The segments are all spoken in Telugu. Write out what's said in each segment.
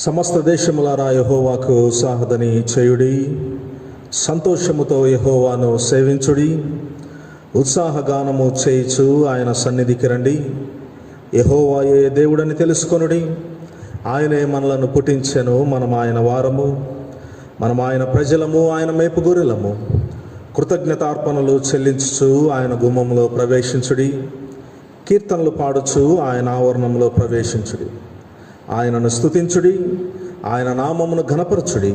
సమస్త దేశములారా యెహోవాకు సాహదని చేయుడి, సంతోషముతో యెహోవాను సేవించుడి. ఉత్సాహగానము చేయుచు ఆయన సన్నిధికి రండి. యెహోవాయే దేవుడని తెలుసుకొనుడి. ఆయనే మనలను పుట్టించెను, మనం ఆయన వారము, మనం ఆయన ప్రజలము, ఆయన మేపు గొర్రెలము. కృతజ్ఞతార్పణలు చెల్లించుచు ఆయన గుమ్మములో ప్రవేశించుడి. కీర్తనలు పాడుచు ఆయన ఆవరణంలో ప్రవేశించుడి. ఆయనను స్తుతించుడి, ఆయన నామమును ఘనపరచుడి.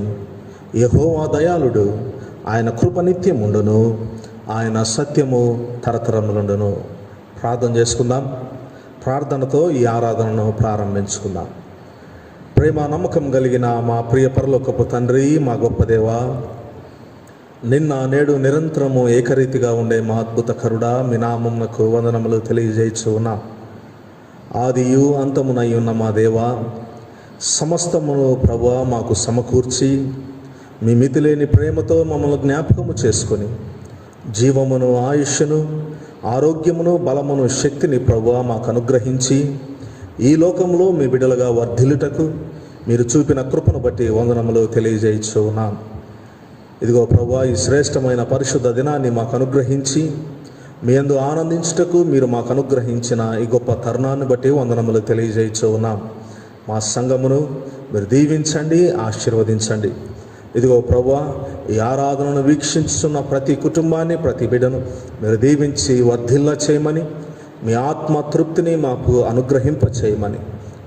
యెహోవా దయాళుడు, ఆయన కృప నిత్యముండును, ఆయన సత్యము తరతరములుండును. ప్రార్థన చేసుకుందాం. ప్రార్థనతో ఈ ఆరాధనను ప్రారంభించుకుందాం. ప్రేమ నమ్మకం కలిగిన మా ప్రియ పరలోకపు తండ్రి, మా గొప్ప దేవా, నిన్న నేడు నిరంతరము ఏకరీతిగా ఉండే మా అద్భుత కరుడా, మీ నామమునకు వందనములు తెలియజేయచ్చు ఉన్నా. ఆదియు అంతమునై ఉన్న మా దేవా, సమస్తమును ప్రభువా మాకు సమకూర్చి మీ మితిలేని ప్రేమతో మమ్మల్ని జ్ఞాపకము చేసుకొని జీవమును, ఆయుష్ను, ఆరోగ్యమును, బలమును, శక్తిని ప్రభువా మాకు అనుగ్రహించి ఈ లోకంలో మీ బిడ్డలుగా వర్ధిల్లుటకు మీరు చూపిన కృపను బట్టి వందనములు తెలియజేయచ్చు ఉన్నాం. ఇదిగో ప్రభువా, ఈ శ్రేష్టమైన పరిశుద్ధ దినాన్ని మాకు అనుగ్రహించి మీ యందు ఆనందించుటకు మీరు మాకు అనుగ్రహించిన ఈ గొప్ప తరుణాన్ని బట్టి వందనములు తెలియజేయచ్చు ఉన్నాం. మా సంఘమును మీరు దీవించండి, ఆశీర్వదించండి. ఇదిగో ప్రభువా, ఈ ఆరాధనను వీక్షించుతున్న ప్రతి కుటుంబాన్ని, ప్రతి బిడ్డను మీరు దీవించి వర్ధిల్ల చేయమని, మీ ఆత్మ తృప్తిని మాకు అనుగ్రహింప చేయమని,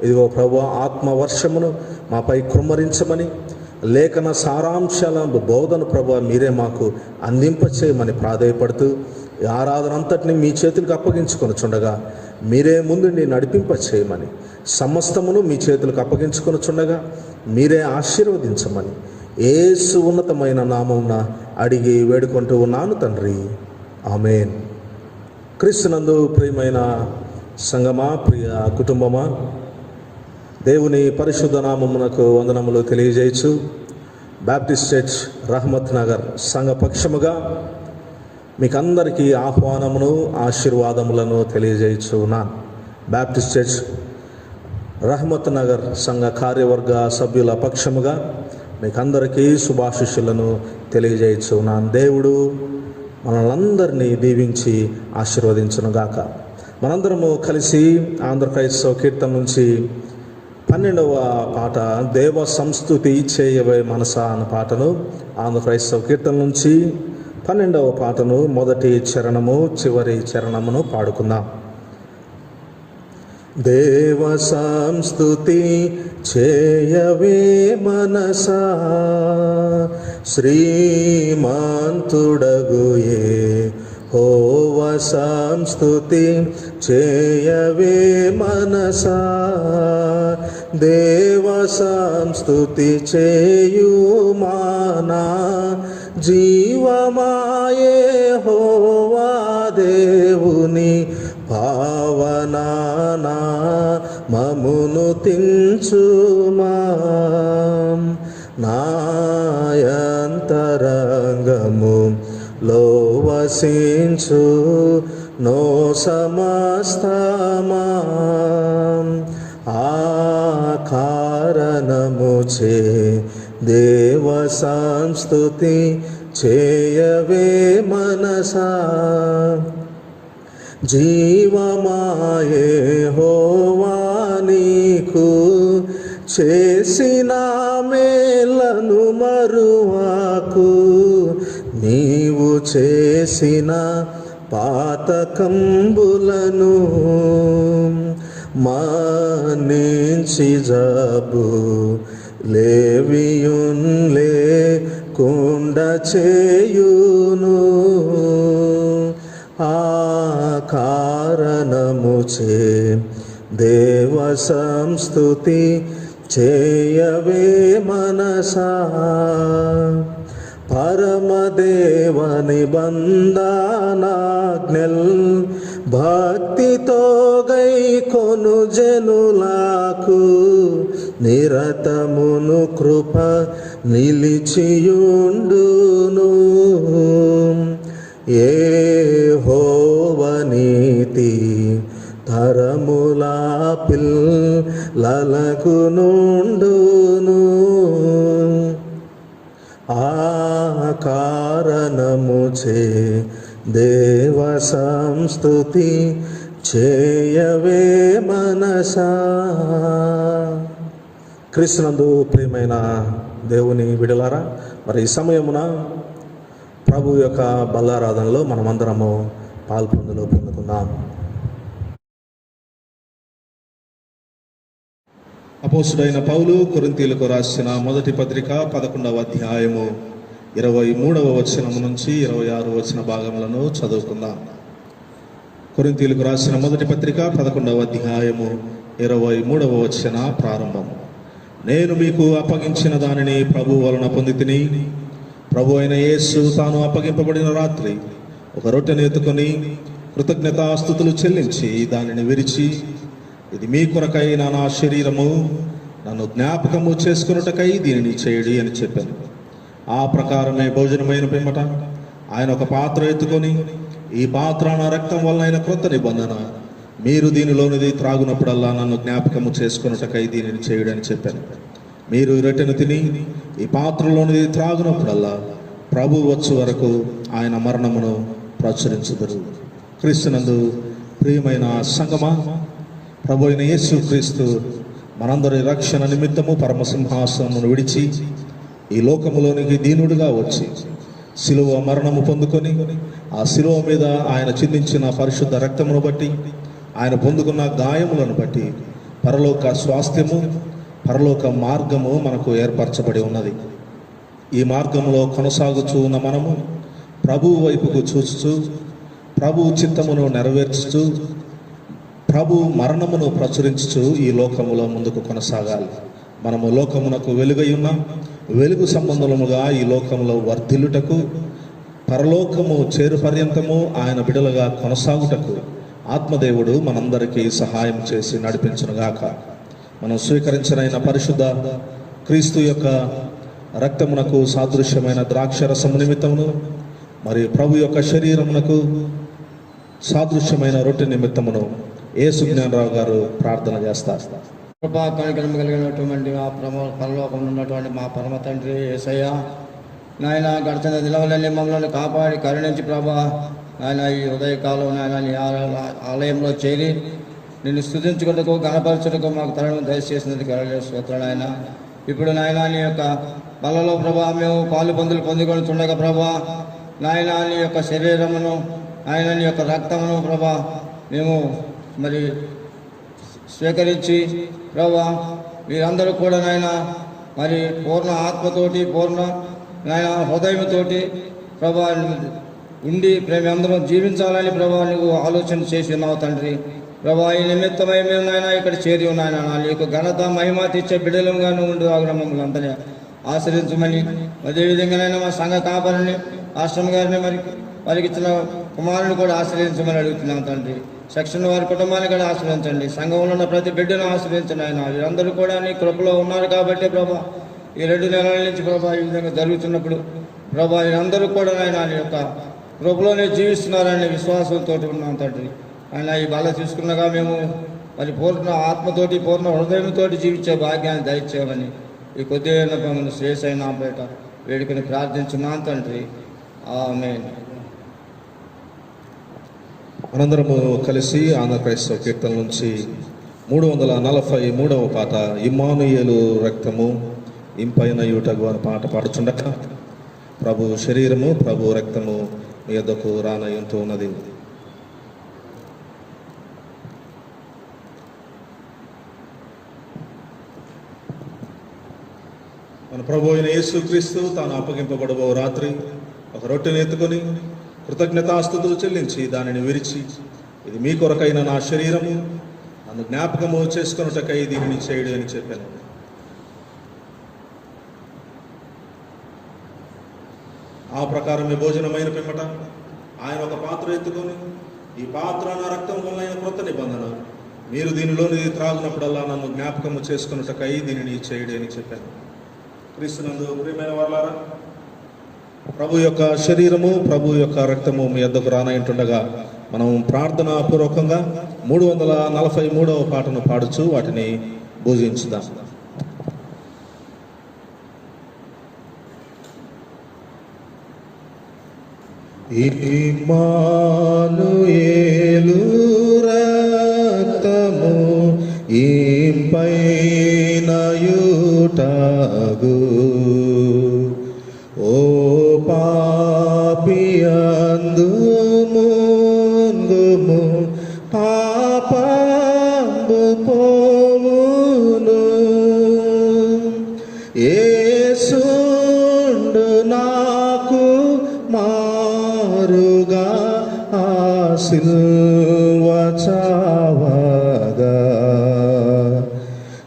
ఇదిగో ప్రభువా, ఆత్మ వర్షమును మాపై కుమ్మరించమని, లేఖన సారాంశాల బోధన ప్రభువా మీరే మాకు అందింప చేయమని ప్రాధేయపడుతూ ఈ ఆరాధన అంతటిని మీ చేతులకు అప్పగించుకొనుచుండగా మీరే ముందుండి నడిపింప చేయమని, సమస్తమును మీ చేతులకు అప్పగించుకొనుచుండగా మీరే ఆశీర్వదించమని యేసు ఉన్నతమైన నామమున అడిగి వేడుకుంటూ ఉన్నాను తండ్రి, ఆమేన్. క్రీస్తునందు ప్రియమైన సంగమా, ప్రియ కుటుంబమా, దేవుని పరిశుద్ధ నామమునకు వందనములు తెలియజేయచ్చు. బాప్టిస్ట్ చర్చ్ రహమత్ నగర్ సంఘ పక్షముగా మీకు అందరికీ ఆహ్వానమును, ఆశీర్వాదములను తెలియజేయచ్చు ఉన్నాను. బాప్టిస్ట్ చర్చ్ రహమత్ నగర్ సంఘ కార్యవర్గ సభ్యుల పక్షముగా మీకు అందరికీ శుభాశిష్యులను తెలియజేయచ్చు ఉన్నాను. దేవుడు మనలందరినీ దీవించి ఆశీర్వదించునుగాక. మనందరము కలిసి ఆంధ్ర క్రైస్తవ కీర్తన నుంచి 12వ పాట, దేవ సంస్తుతి చేయవే మనసా అన్న పాటను, ఆంధ్ర క్రైస్తవ కీర్తన నుంచి 12వ పాటను మొదటి చరణము, చివరి చరణమును పాడుకుందాం. దేవ సంస్తుతి చేయవే మనసా, శ్రీమంతుడగు యెహోవ సంస్తుతి చేయవే మనసా, దేవ సంస్తుతి చేయుమానా, జీవమాయే యెహోవా దేవుని పావనానా మమును తించుమా, నాయంతరంగము లో వసించు నో సమస్తమా, ఆ కారణముచే దేవ సంస్తుతి చేయవే మనసా, జీవమాయే యెహోవా నీకు చేసిన మేలను మరువాకు, నీవు చేసిన పాతకంబులను మానించి జబు లేవియున్ లేకుండ చేయును, ఆ కారణముచే దేవ సంస్తుతి చేయవే మనసా, పరమదేవ నిబంధనాజ్ఞల్ భక్తితో గైకొను జనులకు, నిరతమును కృప నిలిచియుండును, యెహోవా నీతి తరములా పిల్లలకు నుండును, స్వరముచే దేవ సంస్తుతి చేయవే మనసా. క్రీస్తునందు ప్రియమైన దేవుని విడలారా, మరి ఈ సమయమున ప్రభు యొక్క బల్లారాధనలో మనమందరము పొందుకుందాం. అపోస్తుడైన పౌలు కొరింథీయులకు రాసిన మొదటి పత్రిక 11వ అధ్యాయము 23వ వచనము నుంచి 26వ వచన భాగములను చదువుకుందాం. కొరింథీయులకు రాసిన మొదటి పత్రిక 11వ అధ్యాయము 23వ వచన ప్రారంభం. నేను మీకు అప్పగించిన దానిని ప్రభు వలన పొందితిని. ప్రభు అయిన యేసు తాను అప్పగింపబడిన రాత్రి ఒక రొట్టెను ఎత్తుకొని కృతజ్ఞతాస్తుతులు చెల్లించి దానిని విరిచి, ఇది మీ కొరకైన నా శరీరము, నన్ను జ్ఞాపకము చేసుకున్నటకై దీనిని చేయుడి అని చెప్పాను. ఆ ప్రకారమే భోజనమైన పిమ్మట ఆయన ఒక పాత్ర ఎత్తుకొని, ఈ పాత్ర నా రక్తం వలన క్రొత్త నిబంధన, మీరు దీనిలోనిది త్రాగునప్పుడల్లా నన్ను జ్ఞాపకము చేసుకున్నటకై దీనిని చేయుడి అని చెప్పాను. మీరు రొట్టెను తిని ఈ పాత్రలోనిది త్రాగునప్పుడల్లా ప్రభు వచ్చు వరకు ఆయన మరణమును ప్రచురించుదురు. క్రీస్తునందు ప్రియమైన సంగమా, ప్రభు అయిన యేసు క్రీస్తు మనందరి రక్షణ నిమిత్తము పరమసింహాసనమును విడిచి ఈ లోకములోనికి దీనుడిగా వచ్చి శిలువ మరణము పొందుకొని, ఆ శిలువ మీద ఆయన చిందించిన పరిశుద్ధ రక్తమును బట్టి, ఆయన పొందుకున్న గాయములను బట్టి పరలోక స్వాస్థ్యము, పరలోక మార్గము మనకు ఏర్పరచబడి ఉన్నది. ఈ మార్గంలో కొనసాగుచూ ఉన్న మనము ప్రభు వైపుకు చూస్తూ, ప్రభు చిత్తమును నెరవేర్చుతూ, ప్రభు మరణమును ప్రచురించుచు ఈ లోకములో ముందుకు కొనసాగాలి. మనము లోకమునకు వెలుగై ఉన్నాం. వెలుగు సంబంధముగా ఈ లోకంలో వర్ధిల్లుటకు, పరలోకము చేరు పర్యంతము ఆయన బిడలుగా కొనసాగుటకు ఆత్మదేవుడు మనందరికీ సహాయం చేసి నడిపించునుగాక. మనం స్వీకరించిన పరిశుద్ధ క్రీస్తు యొక్క రక్తమునకు సాదృశ్యమైన ద్రాక్షరసము నిమిత్తమును, మరి ప్రభు యొక్క శరీరమునకు సాదృశ్యమైన రొట్టె నిమిత్తమును యేసు జ్ఞానరావు గారు ప్రార్థన చేస్తారు. కృపా కనికరము కలిగినటువంటి మా పరలోకంలో ఉన్నటువంటి మా పరమ తండ్రి యేసయ్య, నాయన గడిచిన దినములన్నీ మమ్మల్ని కాపాడి కరుణించి ప్రభా, నాయన ఈ ఉదయకాలం నాయన నీ ఆలయంలో చేరి నిన్ను స్తుతించుకుంటకు గణపరచుటకు మాకు తరుణం దయచేసినందుకు స్తోత్రాలు. ఆయన ఇప్పుడు నాయన నీ యొక్క బలలో ప్రభా మేము పాలు పొందుకొని చుండగా ప్రభా, నాయన నీ యొక్క శరీరమును, ఆయన నీ యొక్క రక్తమును ప్రభా మేము మరి స్వీకరించి ప్రభా, మీరందరూ కూడా నాయన మరి పూర్ణ ఆత్మతోటి, పూర్ణ నాయన హృదయంతోటి ప్రభా ఉండి మేమందరం జీవించాలని ప్రభా నువ్వు ఆలోచన చేసి ఉన్నావు తండ్రి. ప్రభా ఈ నిమిత్తమై మేము నాయన ఇక్కడ చేరి ఉన్నాయన, నీకు ఘనత మహిమ తెచ్చే బిడ్డలంగా ఉండి మమ్మల్ని అందరినీ ఆశ్రయించమని, అదేవిధంగానైనా మా సంఘ కాపరిని ఆశ్రమ గారిని వారికి ఇచ్చిన కుమారుని కూడా ఆశ్రయించమని అడుగుతున్నాం తండ్రి. సెక్షన్ వారి కుటుంబాన్ని కూడా ఆశ్రయించండి. సంఘంలో ఉన్న ప్రతి బిడ్డను ఆశ్రయించండి. ఆయన వీరందరూ కూడా నీ కృపలో ఉన్నారు కాబట్టి ప్రభా, ఈ 2 నెలల నుంచి ప్రభా ఈ విధంగా జరుగుతున్నప్పుడు ప్రభా వీరందరూ కూడా ఆయన నీ యొక్క కృపలోనే జీవిస్తున్నారనే విశ్వాసంతో ఉన్నాం తండ్రి. ఆయన ఈ బాధ తీసుకున్నగా మేము మరి పూర్ణ ఆత్మతోటి, పూర్ణ హృదయంతో జీవించే భాగ్యాన్ని దయచేయమని ఈ కొద్దిగా శ్రేషైన బయట వేడుకని ప్రార్థించున్నాను తండ్రి. ఆమేన్. మనందరము కలిసి ఆంధ్ర క్రైస్తవ కీర్తన నుంచి 343వ పాట, ఇమ్మానుయేలు రక్తము ఇంపైన యూటగు అని పాట పాడుచుండగా ప్రభు శరీరము, ప్రభు రక్తము మీ యొద్దకు రానయ్యుంటూ ఉన్నది. మన ప్రభు అయిన యేసు క్రీస్తు తాను అప్పగింపబడబో రాత్రి ఒక రొట్టెను ఎత్తుకొని కృతజ్ఞతాస్తుతులు చెల్లించి దానిని విరిచి, ఇది మీ కొరకైన నా శరీరము, నన్ను జ్ఞాపకము చేసుకొనుటకై దీనిని చేయుడి అని చెప్పాను. ఆ ప్రకారమే భోజనమైన పిమ్మట ఆయన ఒక పాత్ర ఎత్తుకొని, ఈ పాత్ర నా రక్తం వలన క్రొత్త నిబంధన, మీరు దీనిలోని త్రాగునప్పుడల్లా నన్ను జ్ఞాపకము చేసుకొనుటకై దీనిని చేయుడి అని చెప్పాను. క్రీస్తునందు ప్రియమైన వారలారా, ప్రభు యొక్క శరీరము, ప్రభు యొక్క రక్తము మీ యొద్దకు రానయ్యుంటుండగా మనం ప్రార్థనా పూర్వకంగా 343వ పాటను పాడుచు వాటిని పూజించుదాం. ఇమ్మానుయేలు రక్తము ఇంపైనయుటగు ఓ పాపియందు ముందుము పాపంబు పోవును యేసుండు నాకు మారుగా ఆ సిలువ చావగా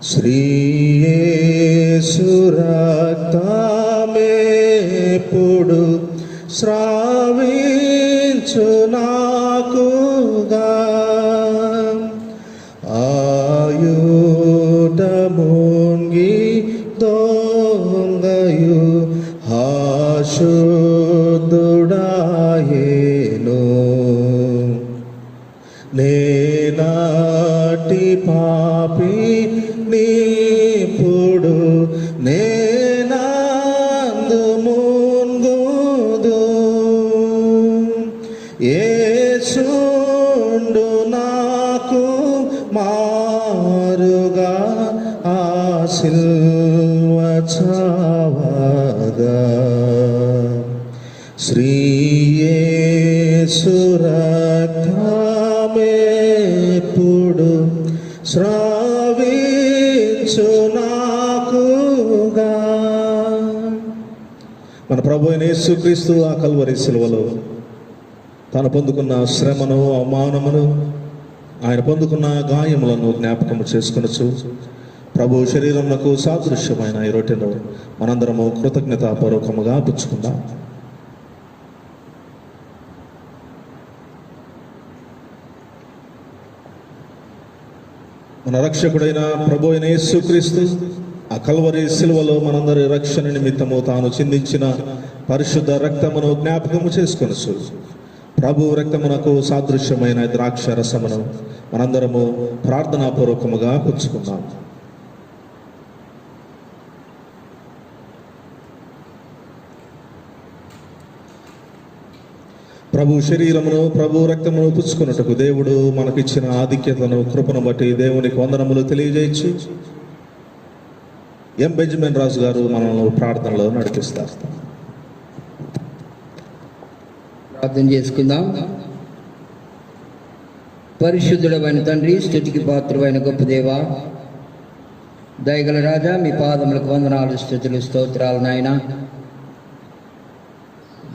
శ్రీ యేసు రక్తమేపుడు స్రావించు నాకుగా ఆయుట ముంగి దొంగయు హాశుద్ధుడాయేను నేనాటి పాపి నీపుడు నేనందు ముంగుదు యేసుండు నాకు మారుగా ఆ సిలువ చావగా శ్రీ యేసు రక్తమేపుడు స్రావించు నాకుగా. మన ప్రభు అయిన యేసుక్రీస్తు ఆ కల్వరి సిలువలో తాను పొందుకున్న శ్రమను అవమానమును ఆయన పొందుకున్న గాయములను జ్ఞాపకము చేసుకొనొచ్చు ప్రభు శరీరమునకు సాదృశ్యమైన ఈ రొట్టెను మనందరము కృతజ్ఞతాపూర్వకముగా పుచ్చుకుందాం. మన రక్షకుడైన ప్రభు అయిన యేసుక్రీస్తు ఆ కల్వరి సిలువలో మనందరి రక్షణ నిమిత్తము తాను చిందించిన పరిశుద్ధ రక్తమును జ్ఞాపకము చేసుకొనొచ్చు ప్రభు రక్తమునకు సాదృశ్యమైన ద్రాక్ష రసమును మనందరము ప్రార్థనాపూర్వకముగా పుచ్చుకుందాం. ప్రభు శరీరమును ప్రభు రక్తమును పుచ్చుకున్నట్టుకు దేవుడు మనకిచ్చిన ఆధిక్యతను కృపను బట్టి దేవునికి వందనములు తెలియజేయచ్చు. ఎం బెంజమిన్ రాజు గారు మనల్ని ప్రార్థనలో నడిపిస్తారు. ప్రార్థన చేసుకుందాం. పరిశుద్ధుడమైన తండ్రి, స్తుతికి పాత్రుడైన గొప్ప దేవ, దయగల రాజా, మీ పాదములకు వందనాలు, స్తుతులు, స్తోత్రాలు నాయన.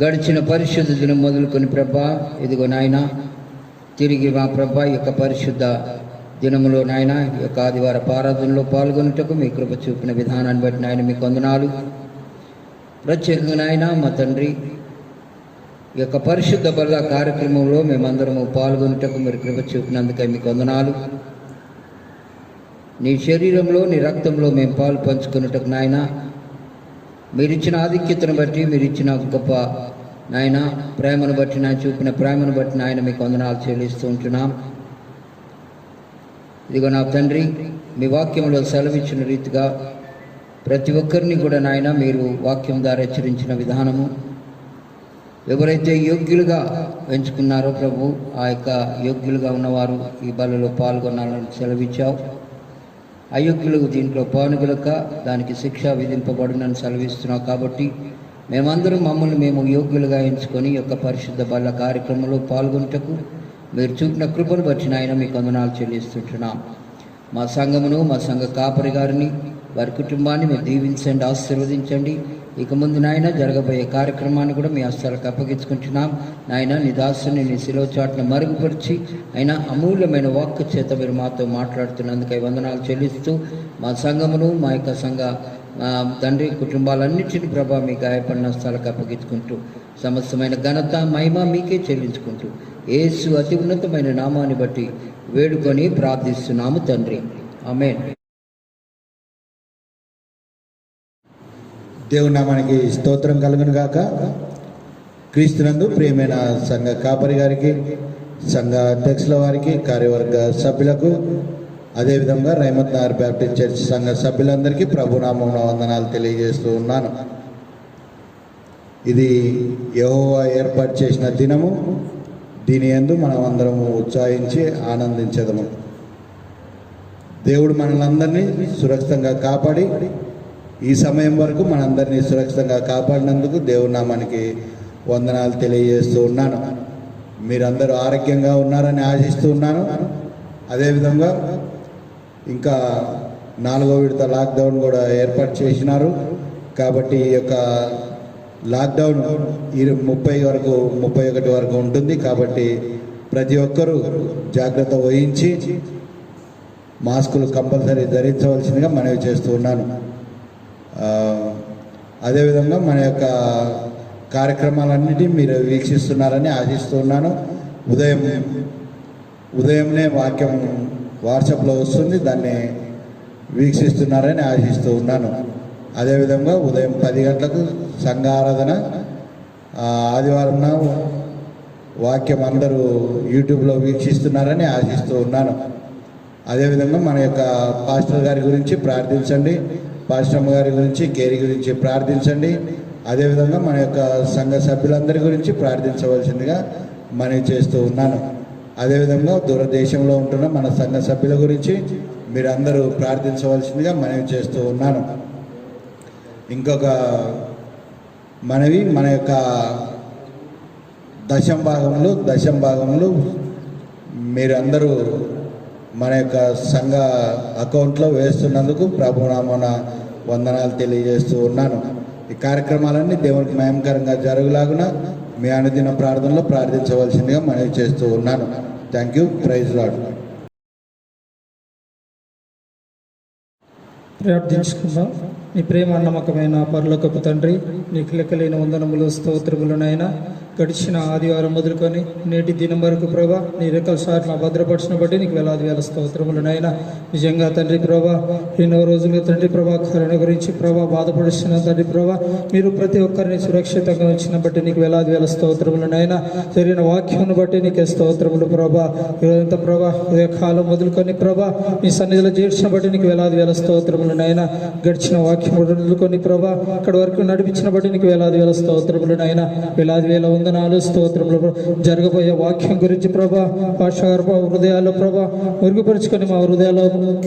గడిచిన పరిశుద్ధ దినం మొదలుకొని ప్రభా, ఇదిగో నాయన తిరిగి మా ప్రభా ఈ యొక్క పరిశుద్ధ దినములో నాయన ఈ యొక్క ఆదివార ఆరాధనలో పాల్గొనుటకు మీ కృప చూపిన విధానాన్ని బట్టి నాయన మీకు వందనాలు. ప్రత్యేకంగా నాయన మా తండ్రి ఈ యొక్క పరిశుద్ధ బల్ల కార్యక్రమంలో మేమందరము పాల్గొనుటకు మీరు కృప చూపినందుకై మీకు వందనాలు. నీ శరీరంలో నీ రక్తంలో మేము పాలు పంచుకున్నట్టుకు నాయన మీరిచ్చిన ఆధిక్యతను బట్టి మీరిచ్చిన గొప్ప నాయన ప్రేమను బట్టి నా చూపిన ప్రేమను బట్టి నాయన మీకు వందనాలు చెల్లిస్తూ ఉంటున్నాం. ఇదిగో నా తండ్రి, మీ వాక్యంలో సెలవిచ్చిన రీతిగా ప్రతి ఒక్కరిని కూడా నాయన మీరు వాక్యం ద్వారా హెచ్చరించిన విధానము, ఎవరైతే యోగ్యులుగా ఎంచుకున్నారో ప్రభు ఆ యొక్క యోగ్యులుగా ఉన్నవారు ఈ బలలో పాల్గొనాలని సెలవిచ్చావు. అయోగ్యులకు దీంట్లో పానుగులక దానికి శిక్ష విధింపబడునని సెలవిస్తున్నావు. కాబట్టి మేమందరం మమ్మల్ని మేము యోగ్యులుగా ఎంచుకొని ఈ యొక్క పరిశుద్ధ బల్ల కార్యక్రమంలో పాల్గొనుటకు మీరు చూపిన కృపను బట్టి నాయన మీకు వందనాలు చెల్లిస్తుంటున్నాం. మా సంఘమును, మా సంఘ కాపరి గారిని, వారి కుటుంబాన్ని మీరు దీవించండి, ఆశీర్వదించండి. ఇక ముందు నాయన జరగబోయే కార్యక్రమాన్ని కూడా మీ హస్తాలకు అప్పగించుకుంటున్నాం. నాయన నీ దాసుని నీ శిలువ చాటును మరుగుపరిచి అయినా అమూల్యమైన వాక్కు చేత మీరు మాతో మాట్లాడుతున్నందుకై వందనాలు చెల్లిస్తూ మా సంఘమును, మా యొక్క సంఘ తండ్రి కుటుంబాలన్నింటినీ ప్రభా మీ గాయపడిన హస్తాలకు అప్పగించుకుంటూ సమస్తమైన ఘనత మహిమ మీకే చెల్లించుకుంటూ యేసు అతి ఉన్నతమైన నామాన్ని బట్టి వేడుకొని ప్రార్థిస్తున్నాము తండ్రి, ఆమేన్. దేవుని నామానికి స్తోత్రం కలుగును గాక. క్రీస్తునందు ప్రియమైన సంఘ కాపరి గారికి, సంఘ అధ్యక్షుల వారికి, కార్యవర్గ సభ్యులకు, అదేవిధంగా రైమత్ నగర్ బ్యాప్టిస్ట్ చర్చ్ సంఘ సభ్యులందరికీ ప్రభునామమున వందనాలు తెలియజేస్తూ ఉన్నాను. ఇది యెహోవా ఏర్పాటు చేసిన దినము, దీని యందు మనం అందరము ఉత్సాహించి ఆనందించదము. దేవుడు మనల్ని అందరినీ సురక్షితంగా కాపాడి ఈ సమయం వరకు మనందరినీ సురక్షితంగా కాపాడినందుకు దేవుడి నామానికి వందనాలు తెలియజేస్తూ ఉన్నాను. మీరందరూ ఆరోగ్యంగా ఉన్నారని ఆశిస్తూ ఉన్నాను. అదేవిధంగా ఇంకా 4వ విడత లాక్డౌన్ కూడా ఏర్పాటు చేసినారు. కాబట్టి ఈ యొక్క లాక్డౌన్ 31 వరకు ఉంటుంది. కాబట్టి ప్రతి ఒక్కరూ జాగ్రత్త వహించి మాస్కులు కంపల్సరీ ధరించవలసిందిగా మనవి చేస్తూ ఉన్నాను. అదేవిధంగా మన యొక్క కార్యక్రమాలన్నిటి మీరు వీక్షిస్తున్నారని ఆశిస్తూ ఉన్నాను. ఉదయంనే వాక్యం వాట్సాప్లో వస్తుంది, దాన్ని వీక్షిస్తున్నారని ఆశిస్తూ ఉన్నాను. అదేవిధంగా ఉదయం 10 గంటలకు సంఘ ఆరాధన, ఆదివారం వాక్యం అందరూ యూట్యూబ్లో వీక్షిస్తున్నారని ఆశిస్తూ ఉన్నాను. అదేవిధంగా మన యొక్క పాస్టర్ గారి గురించి ప్రార్థించండి, పాస్టర్ అమ్మ గారి గురించి, కేరీ గురించి ప్రార్థించండి. అదేవిధంగా మన యొక్క సంఘ సభ్యులందరి గురించి ప్రార్థించవలసిందిగా మనవి చేస్తూ ఉన్నాను. అదేవిధంగా దూరదేశంలో ఉంటున్న మన సంఘ సభ్యుల గురించి మీరందరూ ప్రార్థించవలసిందిగా మనవి చేస్తూ ఉన్నాను. ఇంకొక మనవి, మన యొక్క దశం భాగంలో మీరందరూ మన యొక్క సంఘ అకౌంట్లో వేస్తున్నందుకు ప్రభునామమున వందనాలు తెలియజేస్తూ ఉన్నాను. ఈ కార్యక్రమాలన్నీ దేవునికి మహిమకరంగా జరుగులాగున మీ అనుదిన ప్రార్థనలో ప్రార్థించవలసిందిగా మనవి చేస్తూ ఉన్నాను. Thank you. Praise lord. ప్రార్థించుకుందాం. నీ ప్రేమ నమ్మకమైన పరలోకపు తండ్రి, నీకు లెక్కలేని వందనములు స్తోత్రములు నాయన. గడిచిన ఆదివారం మొదలుకొని నేటి దినం వరకు ప్రభా నీ రెక్కల సార్లు భద్రపరిచిన బట్టి నీకు వేలాది వేల స్తోత్రములు నాయన. నిజంగా తండ్రి ప్రభా ఎన్నో రోజులుగా తండ్రి ప్రభా కరోనా గురించి ప్రభా బాధపడుతున్న తండ్రి ప్రభా మీరు ప్రతి ఒక్కరిని సురక్షితంగా వచ్చిన బట్టి నీకు వేలాది వేల స్తోత్రములు నాయన. జరిగిన వాక్యం బట్టి నీకే స్తోత్రములు ప్రభా. ఈరోజంతా ప్రభా ఉదయకాలం మొదలుకొని ప్రభా నీ సన్నిధిలో చేర్చిన బట్టి నీకు వేలాది వేల స్తోత్రములు నాయన. గడిచిన వాక్యం మొదలుకొని ప్రభా అక్కడి వరకు నడిపించిన బట్టి నీకు వేలాది వేల స్తోత్రములు నాయన. వేలాది వేల వందనాలు స్తోత్రములు. జరగబోయే వాక్యం గురించి ప్రభా పాషగారు హృదయాల్లో ప్రభా మురుగుపరుచుకొని మా హృదయాల్లో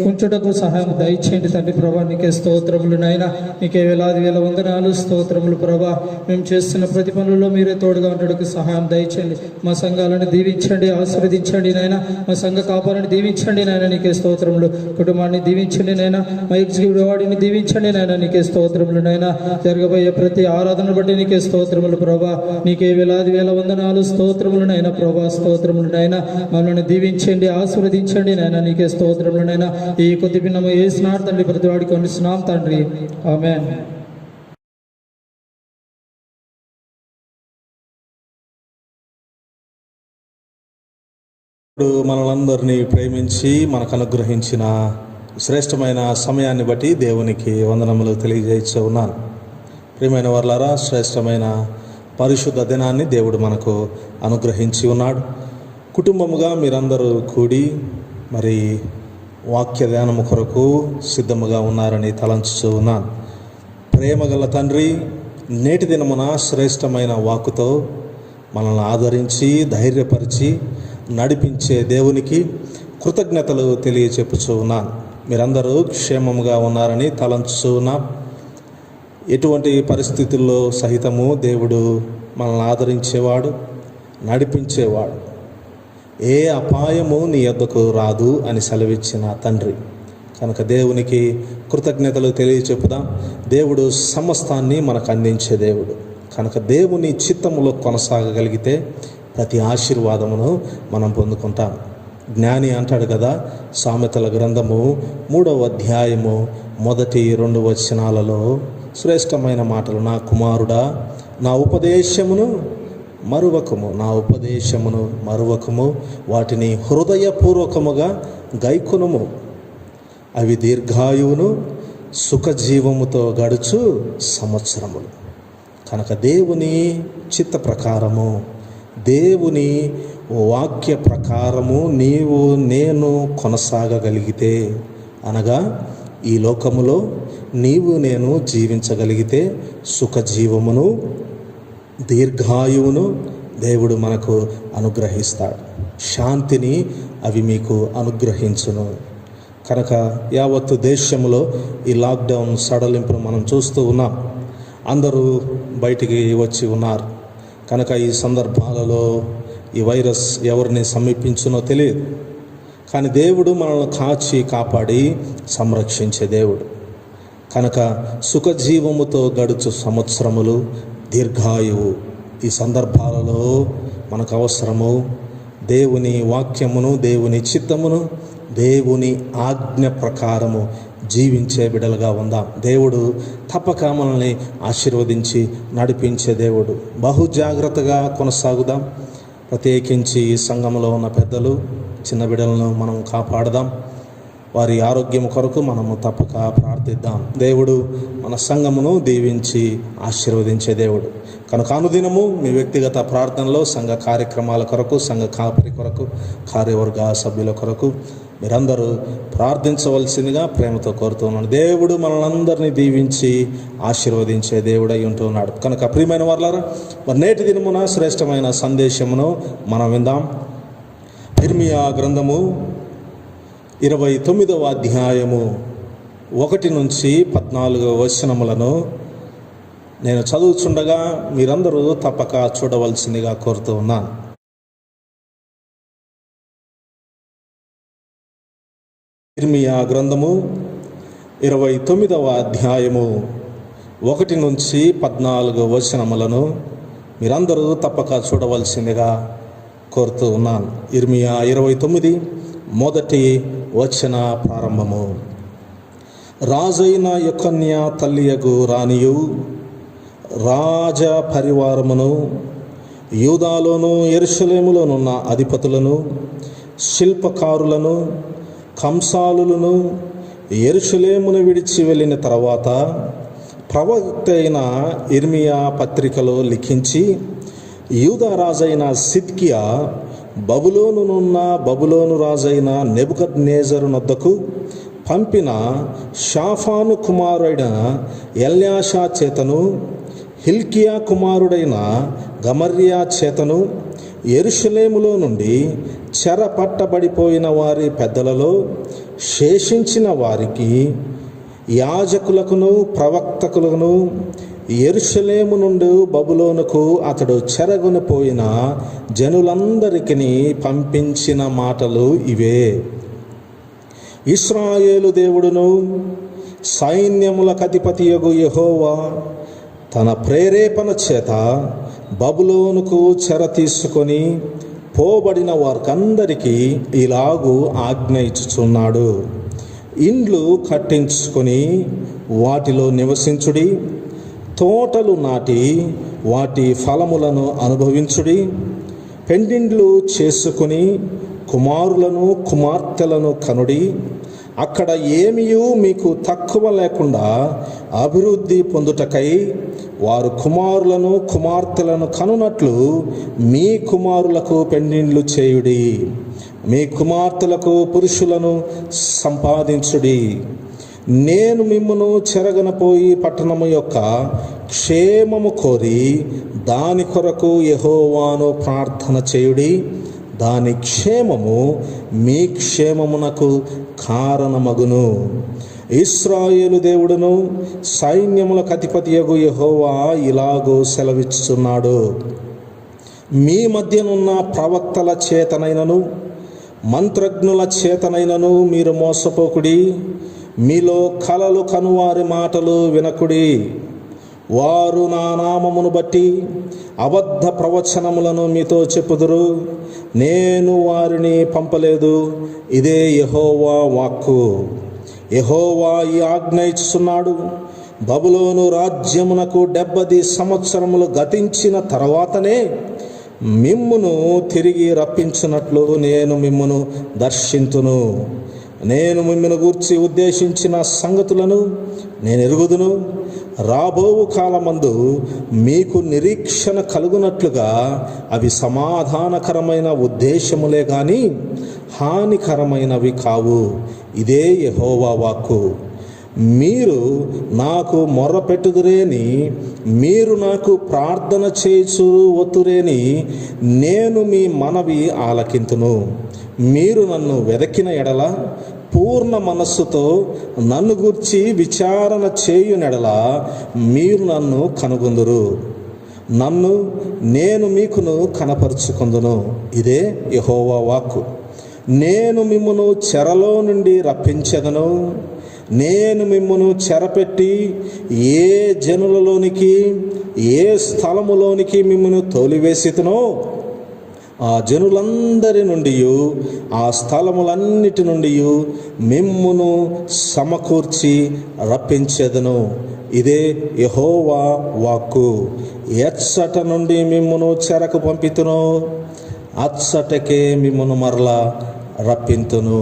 ఉంచుటకు సహాయం దయచేయండి తండ్రి ప్రభా. నీకే స్తోత్రములు నాయన. నీకే వేలాది వేల వందనాలు స్తోత్రములు ప్రభా. మేము చేస్తున్న ప్రతి పనుల్లో మీరే తోడుగా ఉండడానికి సహాయం దయచేయండి. మా సంఘాలను దీవించండి, ఆశీర్వదించండి నాయన. మా సంఘ కాపాలని దీవించండి నాయన. నీకే స్తోత్రములు. కుటుంబాన్ని దీవించండి నాయన. మా ఎగ్జిక్యూటివ్ వాడిని దీవించండి నాయన. నీకే స్తోత్రములు నాయన. జరగబోయే ప్రతి ఆరాధన బట్టి నీకే స్తోత్రములు ప్రభా. నీకే వేలాది వేల వందనాలు స్తోత్రములు నాయన ప్రభా. స్తోత్రములు నాయన. మమ్మల్ని దీవించండి, ఆశీర్వదించండి నాయన. నీకే స్తోత్రములు నాయన. ఈ కొద్ది భిన్నము యేసునామమున తండ్రి ప్రతి వాడికి వందిస్తున్నాం తండ్రి. ఆమేన్. మనలందరినీ ప్రేమించి మనకు అనుగ్రహించిన శ్రేష్టమైన సమయాన్ని బట్టి దేవునికి వందనములు తెలియజేస్తూ ఉన్నాను. ప్రియమైన వర్లారా, శ్రేష్టమైన పరిశుద్ధ దినాన్ని దేవుడు మనకు అనుగ్రహించి ఉన్నాడు. కుటుంబముగా మీరందరూ కూడి మరి వాక్య ధ్యానము కొరకు సిద్ధముగా ఉన్నారని తలంచుతూ ఉన్నాను. ప్రేమగల తండ్రి, నేటి దినమున శ్రేష్టమైన వాక్కుతో మనల్ని ఆదరించి ధైర్యపరిచి నడిపించే దేవునికి కృతజ్ఞతలు తెలియచెప్పుచూ ఉన్నాను. మీరందరూ క్షేమముగా ఉన్నారని తలంచుతూ ఉన్నాం. ఎటువంటి పరిస్థితుల్లో సహితము దేవుడు మనల్ని ఆదరించేవాడు, నడిపించేవాడు. ఏ అపాయము నీ యొద్దకు రాదు అని సెలవిచ్చిన తండ్రి కనుక దేవునికి కృతజ్ఞతలు తెలియచెప్పుదాం. దేవుడు సమస్తాన్ని మనకు అందించే దేవుడు కనుక దేవుని చిత్తములో కొనసాగగలిగితే ప్రతి ఆశీర్వాదమును మనం పొందుకుంటాం. జ్ఞాని అంటాడు కదా, సామెతల గ్రంథము 3వ అధ్యాయము 1-2 వచనాలలో శ్రేష్టమైన మాటలు. నా కుమారుడా, నా ఉపదేశమును మరువకము, వాటిని హృదయపూర్వకముగా గైకొనుము. అవి దీర్ఘాయువును సుఖజీవముతో గడుచు సంవత్సరములు. కనుక దేవుని చిత్త ప్రకారము, దేవుని వాక్య ప్రకారము నీవు నేను కొనసాగగలిగితే, అనగా ఈ లోకములో నీవు నేను జీవించగలిగితే సుఖజీవమును దీర్ఘాయువును దేవుడు మనకు అనుగ్రహిస్తాడు. శాంతిని అవి మీకు అనుగ్రహించును. కనుక యావత్తు దేశంలో ఈ లాక్డౌన్ సడలింపును మనం చూస్తూ ఉన్నాం. అందరూ బయటికి వచ్చి ఉన్నారు. కనుక ఈ సందర్భాలలో ఈ వైరస్ ఎవరిని సమీపించునో తెలియదు. కానీ దేవుడు మనల్ని కాచి కాపాడి సంరక్షించే దేవుడు. కనుక సుఖజీవముతో గడుచు సంవత్సరములు, దీర్ఘాయువు ఈ సందర్భాలలో మనకు అవసరము. దేవుని వాక్యమును, దేవుని చిత్తమును, దేవుని ఆజ్ఞ ప్రకారము జీవించే బిడ్డలుగా ఉందాం. దేవుడు తప్పక మనల్ని ఆశీర్వదించి నడిపించే దేవుడు. బహు జాగ్రత్తగా కొనసాగుదాం. ప్రత్యేకించి సంఘంలో ఉన్న పెద్దలు, చిన్న బిడ్డలను మనం కాపాడదాం. వారి ఆరోగ్యం కొరకు మనము తప్పక ప్రార్థిద్దాం. దేవుడు మన సంఘమును దీవించి ఆశీర్వదించే దేవుడు. కనుక అనుదినము మీ వ్యక్తిగత ప్రార్థనలో, సంఘ కార్యక్రమాల కొరకు, సంఘ కాపరి కొరకు, కార్యవర్గ సభ్యుల కొరకు మీరందరూ ప్రార్థించవలసిందిగా ప్రేమతో కోరుతున్నాను. దేవుడు మనల్ని దీవించి ఆశీర్వదించే దేవుడై ఉంటున్నాడు. కనుక ప్రియమైన వారలారా, మరి నేటి దినమున శ్రేష్టమైన సందేశమును మనం విందాం. ఇర్మియా గ్రంథము 29వ అధ్యాయము 1 నుంచి 14 వచనములను నేను చదువుచుండగా మీరందరూ తప్పక చూడవలసిందిగా కోరుతూ ఉన్నాను. ఇర్మియా గ్రంథము 29వ అధ్యాయము 1 నుంచి 14 వచనములను మీరందరూ తప్పక చూడవలసిందిగా కోరుతూ ఉన్నాను. ఇర్మియా 29 మొదటి వచన ప్రారంభము. రాజైన యొకన్య తల్లియగు రాణియు రాజ పరివారమును, యూదాలోను యెరూషలేములోనున్న అధిపతులను, శిల్పకారులను, కంసాలులను యెరూషలేమును విడిచి వెళ్ళిన తర్వాత ప్రవక్త అయిన ఇర్మియా పత్రికలో లిఖించి, యూదా రాజైన సిద్కియా బబులోనునున్న బబులోను రాజైన నెబుకద్నెజరు నొద్దకు పంపిన షాఫాను కుమారుడైన ఎల్యాషా చేతను, హిల్కియా కుమారుడైన గమర్యా చేతను, యెరూషలేములో నుండి చెరపట్టబడిపోయిన వారి పెద్దలలో శేషించిన వారికి, యాజకులకును ప్రవక్తకులను, యెరూషలేము నుండి బబులోనుకు అతడు చెరగొనిపోయిన జనులందరికీ పంపించిన మాటలు ఇవే. ఇశ్రాయేలు దేవుడును సైన్యములకు అధిపతియగు యెహోవా తన ప్రేరేపణ చేత బబులోనుకు చెర తీసుకొని పోబడిన వారికందరికీ ఇలాగూ ఆజ్ఞ ఇచ్చుచున్నాడు. ఇండ్లు కట్టించుకొని వాటిలో నివసించుడి, తోటలు నాటి వాటి ఫలములను అనుభవించుడి, పెండిండ్లు చేసుకుని కుమారులను కుమార్తెలను కనుడి. అక్కడ ఏమీయూ మీకు తక్కువ లేకుండా అభివృద్ధి పొందుటకై వారు కుమారులను కుమార్తెలను కనునట్లు మీ కుమారులకు పెండిండ్లు చేయుడి, మీ కుమార్తెలకు పురుషులను సంపాదించుడి. నేను మిమ్మును చెరగనపోయి పట్టణము యొక్క క్షేమము కోరి దాని కొరకు యెహోవాను ప్రార్థన చేయుడి. దాని క్షేమము మీ క్షేమమునకు కారణమగును. ఇశ్రాయేలు దేవుడును సైన్యములకు అధిపతియగు యెహోవా ఇలాగూ సెలవిచ్చుచున్నాడు. మీ మధ్యనున్న ప్రవక్తల చేతనైనను మంత్రజ్ఞుల చేతనైనను మీరు మోసపోకుడి. మీలో కలలు కనువారి మాటలు వినకుడి. వారు నా నామమును బట్టి అబద్ధ ప్రవచనములను మీతో చెప్పుదురు. నేను వారిని పంపలేదు. ఇదే యెహోవా వాక్కు. యెహోవా ఈ ఆజ్ఞ ఇచ్చుచున్నాడు. బబులోను రాజ్యమునకు 70 సంవత్సరములు గతించిన తర్వాతనే మిమ్మును తిరిగి రప్పించినట్లు నేను మిమ్మును దర్శింతును. నేను మిమ్మును గూర్చి ఉద్దేశించిన సంగతులను నేను ఎరుగుదును. రాబోవు కాలమందు మీకు నిరీక్షణ కలుగునట్లుగా అవి సమాధానకరమైన ఉద్దేశములే గాని హానికరమైనవి కావు. ఇదే యెహోవా వాక్కు. మీరు నాకు మొర్రపెట్టుదురేని, మీరు నాకు ప్రార్థన చేయుచు వత్తురేని, నేను మీ మనవి ఆలకింతును. మీరు నన్ను వెదకిన ఎడల, పూర్ణ మనస్సుతో నన్ను గూర్చి విచారణ చేయునెడల మీరు నన్ను కనుగొందురు. నేను మీకును కనపరుచుకొందును. ఇదే యెహోవా వాక్కు. నేను మిమ్మును చెరలో నుండి రప్పించెదను. నేను మిమ్మును చెరపెట్టి ఏ జనులలోనికి, ఏ స్థలములోనికి మిమ్మును తోలివేసితునో ఆ జనులందరి నుండి, ఆ స్థలములన్నిటి నుండి మిమ్మును సమకూర్చి రప్పించెదను. ఇదే యెహోవా వాక్కు. ఎచ్చట నుండి మిమ్మును చెరకు పంపితునో అచ్చటకే మిమ్మును మరలా రప్పింతును.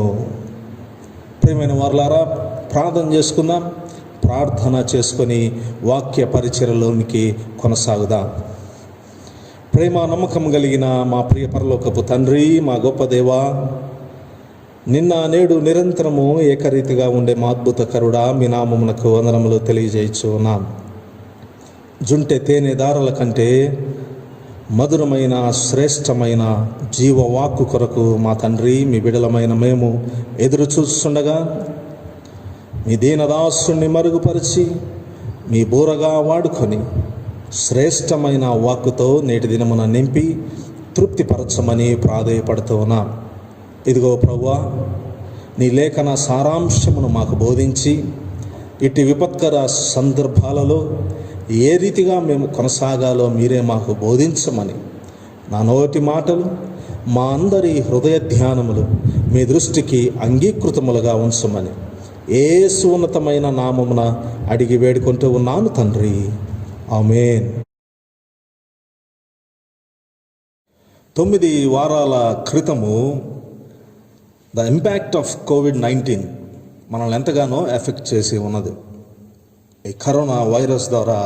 ప్రియమైన వారలారా, ప్రార్థన చేసుకుందాం. ప్రార్థన చేసుకొని వాక్య పరిచర్యలోనికి కొనసాగుదాం. ప్రేమ నమ్మకం కలిగిన మా ప్రియ పరలోకపు తండ్రి, మా గొప్ప దేవా, నిన్న నేడు నిరంతరము ఏకరీతిగా ఉండే మా అద్భుతకరుడా, మీ నామమునకు వందనములు తెలియజేయచ్చు ఉన్నాం. జుంటె తేనె దారుల కంటే మధురమైన శ్రేష్టమైన జీవవాక్కు కొరకు మా తండ్రి, మీ బిడలమైన మేము ఎదురు చూస్తుండగా మీ దీనదాసుని మరుగుపరిచి మీ బూరగా వాడుకొని శ్రేష్టమైన వాక్కుతో నేటి దినమున నింపి తృప్తిపరచమని ప్రాధేయపడుతూ ఉన్నాం. ఇదిగో ప్రభువా, నీ లేఖన సారాంశమును మాకు బోధించి ఇట్టి విపత్కర సందర్భాలలో ఏ రీతిగా మేము కొనసాగాలో మీరే మాకు బోధించమని, నా నోటి మాటలు, మా అందరి హృదయ ధ్యానములు మీ దృష్టికి అంగీకృతములుగా ఉంచమని యేసు ఉన్నతమైన నామమున అడిగి వేడుకుంటూ ఉన్నాను తండ్రి. ఆమేన్. 9 వారాల క్రితము ద ఇంపాక్ట్ ఆఫ్ COVID-19 మనల్ని ఎంతగానో ఎఫెక్ట్ చేసి ఉన్నది. ఈ కరోనా వైరస్ ద్వారా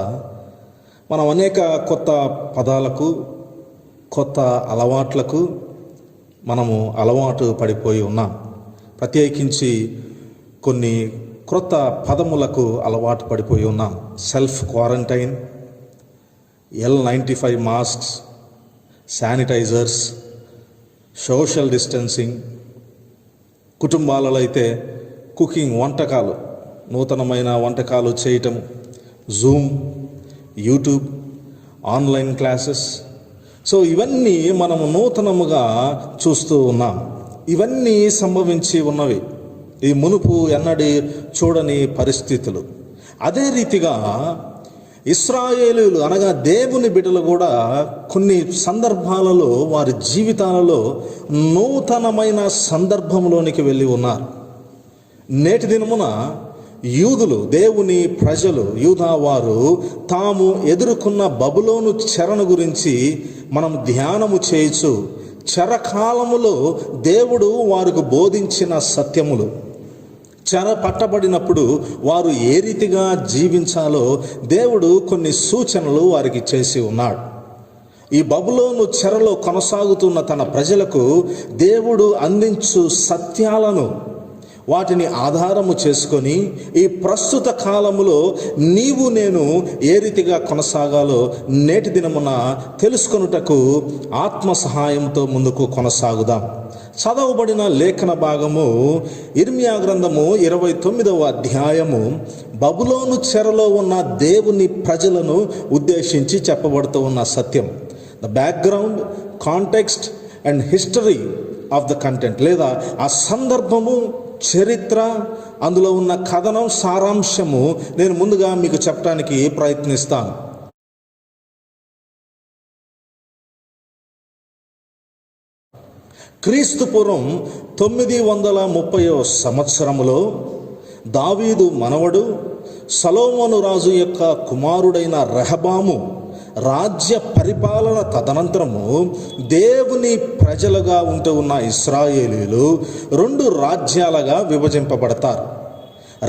మనం అనేక కొత్త పదాలకు, కొత్త అలవాట్లకు మనము అలవాటు పడిపోయి ఉన్నాం. ప్రత్యేకించి కొన్ని క్రొత్త పదములకు అలవాటు పడిపోయి ఉన్నాం. Self quarantine, L95 masks, sanitisers, social distancing. కుటుంబాలలో అయితే కుకింగ్, వంటకాలు, నూతనమైన వంటకాలు చేయటం, Zoom, YouTube, online classes. So ఇవన్నీ మనము నూతనముగా చూస్తూ ఉన్నాం. ఇవన్నీ సంభవించి ఉన్నవి. ఈ మునుపు ఎన్నడీ చూడని పరిస్థితులు. అదే రీతిగా ఇశ్రాయేలీయులు అనగా దేవుని బిడ్డలు కూడా కొన్ని సందర్భాలలో వారి జీవితాలలో నూతనమైన సందర్భంలోనికి వెళ్ళి ఉన్నారు. నేటి దినమున యూదులు, దేవుని ప్రజలు, యూదా వారు తాము ఎదుర్కొన్న బబులోను చెరను గురించి మనం ధ్యానము చేయొచ్చు. చెరకాలములో దేవుడు వారికి బోధించిన సత్యములు, చెర పట్టబడినప్పుడు వారు ఏ రీతిగా జీవించాలో దేవుడు కొన్ని సూచనలు వారికి చేసి ఉన్నాడు. ఈ బబులోను చెరలో కొనసాగుతున్న తన ప్రజలకు దేవుడు అందించు సత్యాలను, వాటిని ఆధారము చేసుకొని ఈ ప్రస్తుత కాలములో నీవు నేను ఏ రీతిగా కొనసాగాలో నేటి దినమున తెలుసుకొనుటకు ఆత్మ సహాయంతో ముందుకు కొనసాగుదాం. చదవబడిన లేఖన భాగము ఇర్మియా గ్రంథము 29వ అధ్యాయము బబులోను చెరలో ఉన్న దేవుని ప్రజలను ఉద్దేశించి చెప్పబడుతూ ఉన్న సత్యం. The background, context and history of the content, లేదా ఆ సందర్భము, చరిత్ర, అందులో ఉన్న కథనం, సారాంశము నేను ముందుగా మీకు చెప్పడానికి ప్రయత్నిస్తాను. క్రీస్తు పూర్వం 930వ సంవత్సరములో దావీదు మనవడు సొలొమోను రాజు యొక్క కుమారుడైన రెహబాము రాజ్య పరిపాలన తదనంతరము దేవుని ప్రజలుగా ఉంటూ ఉన్న ఇశ్రాయేలీయులు 2 రాజ్యాలుగా విభజింపబడతారు.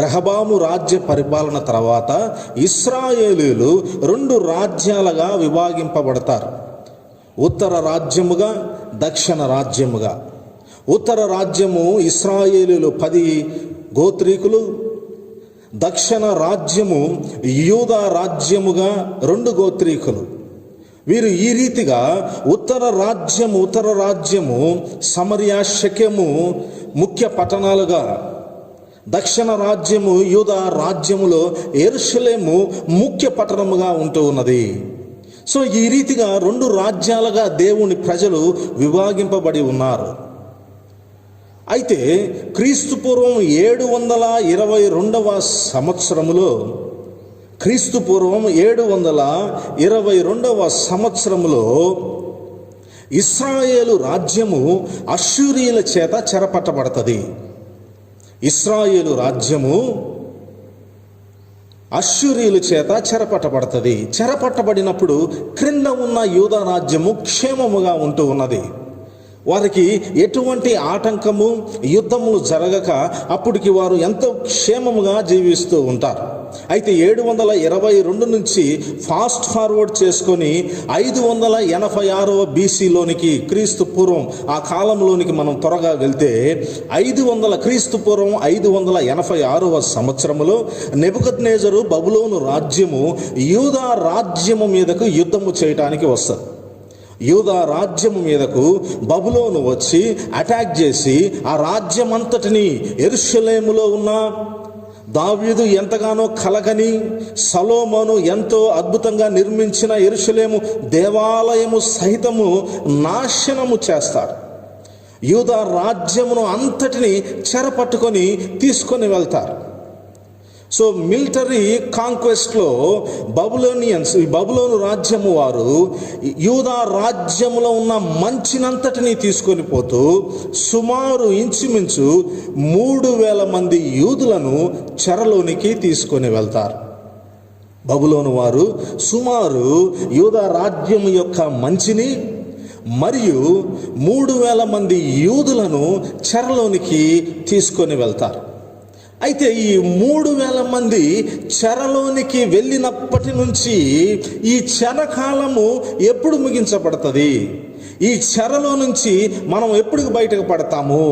రెహబాము రాజ్య పరిపాలన తర్వాత ఇశ్రాయేలీయులు 2 రాజ్యాలుగా విభాగింపబడతారు. ఉత్తర రాజ్యముగా, దక్షిణ రాజ్యముగా. ఉత్తర రాజ్యము ఇశ్రాయేలీయులు 10 గోత్రీకులు, దక్షిణ రాజ్యము యూదా రాజ్యముగా 2 గోత్రీకులు. వీరు ఈ రీతిగా ఉత్తర రాజ్యము సమరియా, షెకెము ముఖ్య పట్టణాలుగా, దక్షిణ రాజ్యము యూదా రాజ్యములో యెరూషలేము ముఖ్య పట్టణముగా ఉంటూ ఉన్నది. సో ఈ రీతిగా 2 రాజ్యాలుగా దేవుని ప్రజలు విభాగింపబడి ఉన్నారు. అయితే క్రీస్తుపూర్వం 722వ సంవత్సరములో ఇశ్రాయేలు రాజ్యము అష్షూరీయుల చేత చెరపట్టబడుతుంది. ఇశ్రాయేలు రాజ్యము అష్షూరీయుల చేత చెరపట్టబడుతుంది. చెరపట్టబడినప్పుడు క్రింద ఉన్న యూదా రాజ్యము క్షేమముగా ఉంటూ ఉన్నది. వారికి ఎటువంటి ఆటంకము, యుద్ధములు జరగక అప్పటికి వారు ఎంతో క్షేమముగా జీవిస్తూ ఉంటారు. అయితే 722 నుంచి ఫాస్ట్ ఫార్వర్డ్ చేసుకొని 586వ BCలోనికి, క్రీస్తు పూర్వం ఆ కాలంలోనికి మనం త్వరగా వెళ్తే క్రీస్తు పూర్వం 586వ సంవత్సరములో నెబుకద్నెజరు బబులోను రాజ్యము యూదా రాజ్యము మీదకు యుద్ధము చేయటానికి వస్తుంది. యూదా రాజ్యము మీదకు బబులోను వచ్చి అటాక్ చేసి ఆ రాజ్యమంతటిని, యెరూషలేములో ఉన్న దావీదు ఎంతగానో కలగని, సొలొమోను ఎంతో అద్భుతంగా నిర్మించిన యెరూషలేము దేవాలయము సహితము నాశనము చేస్తారు. యూదా రాజ్యమును అంతటిని చెరపట్టుకొని తీసుకొని వెళ్తారు. సో మిలిటరీ కాంక్వెస్ట్లో బబులోను రాజ్యము వారు యూదా రాజ్యములో ఉన్న మంచినంతటిని తీసుకొని పోతూ సుమారు ఇంచుమించు 3000 మంది యూదులను చెరలోనికి తీసుకొని వెళ్తారు. బబులోను వారు సుమారు యూదా రాజ్యము యొక్క మంచిని మరియు 3000 మంది యూదులను చెరలోనికి తీసుకొని వెళ్తారు. అయితే ఈ 3000 మంది చెరలోనికి వెళ్ళినప్పటి నుంచి ఈ చెరకాలము ఎప్పుడు ముగించబడుతుంది, ఈ చెరలో నుంచి మనం ఎప్పుడు బయటకు పడతాము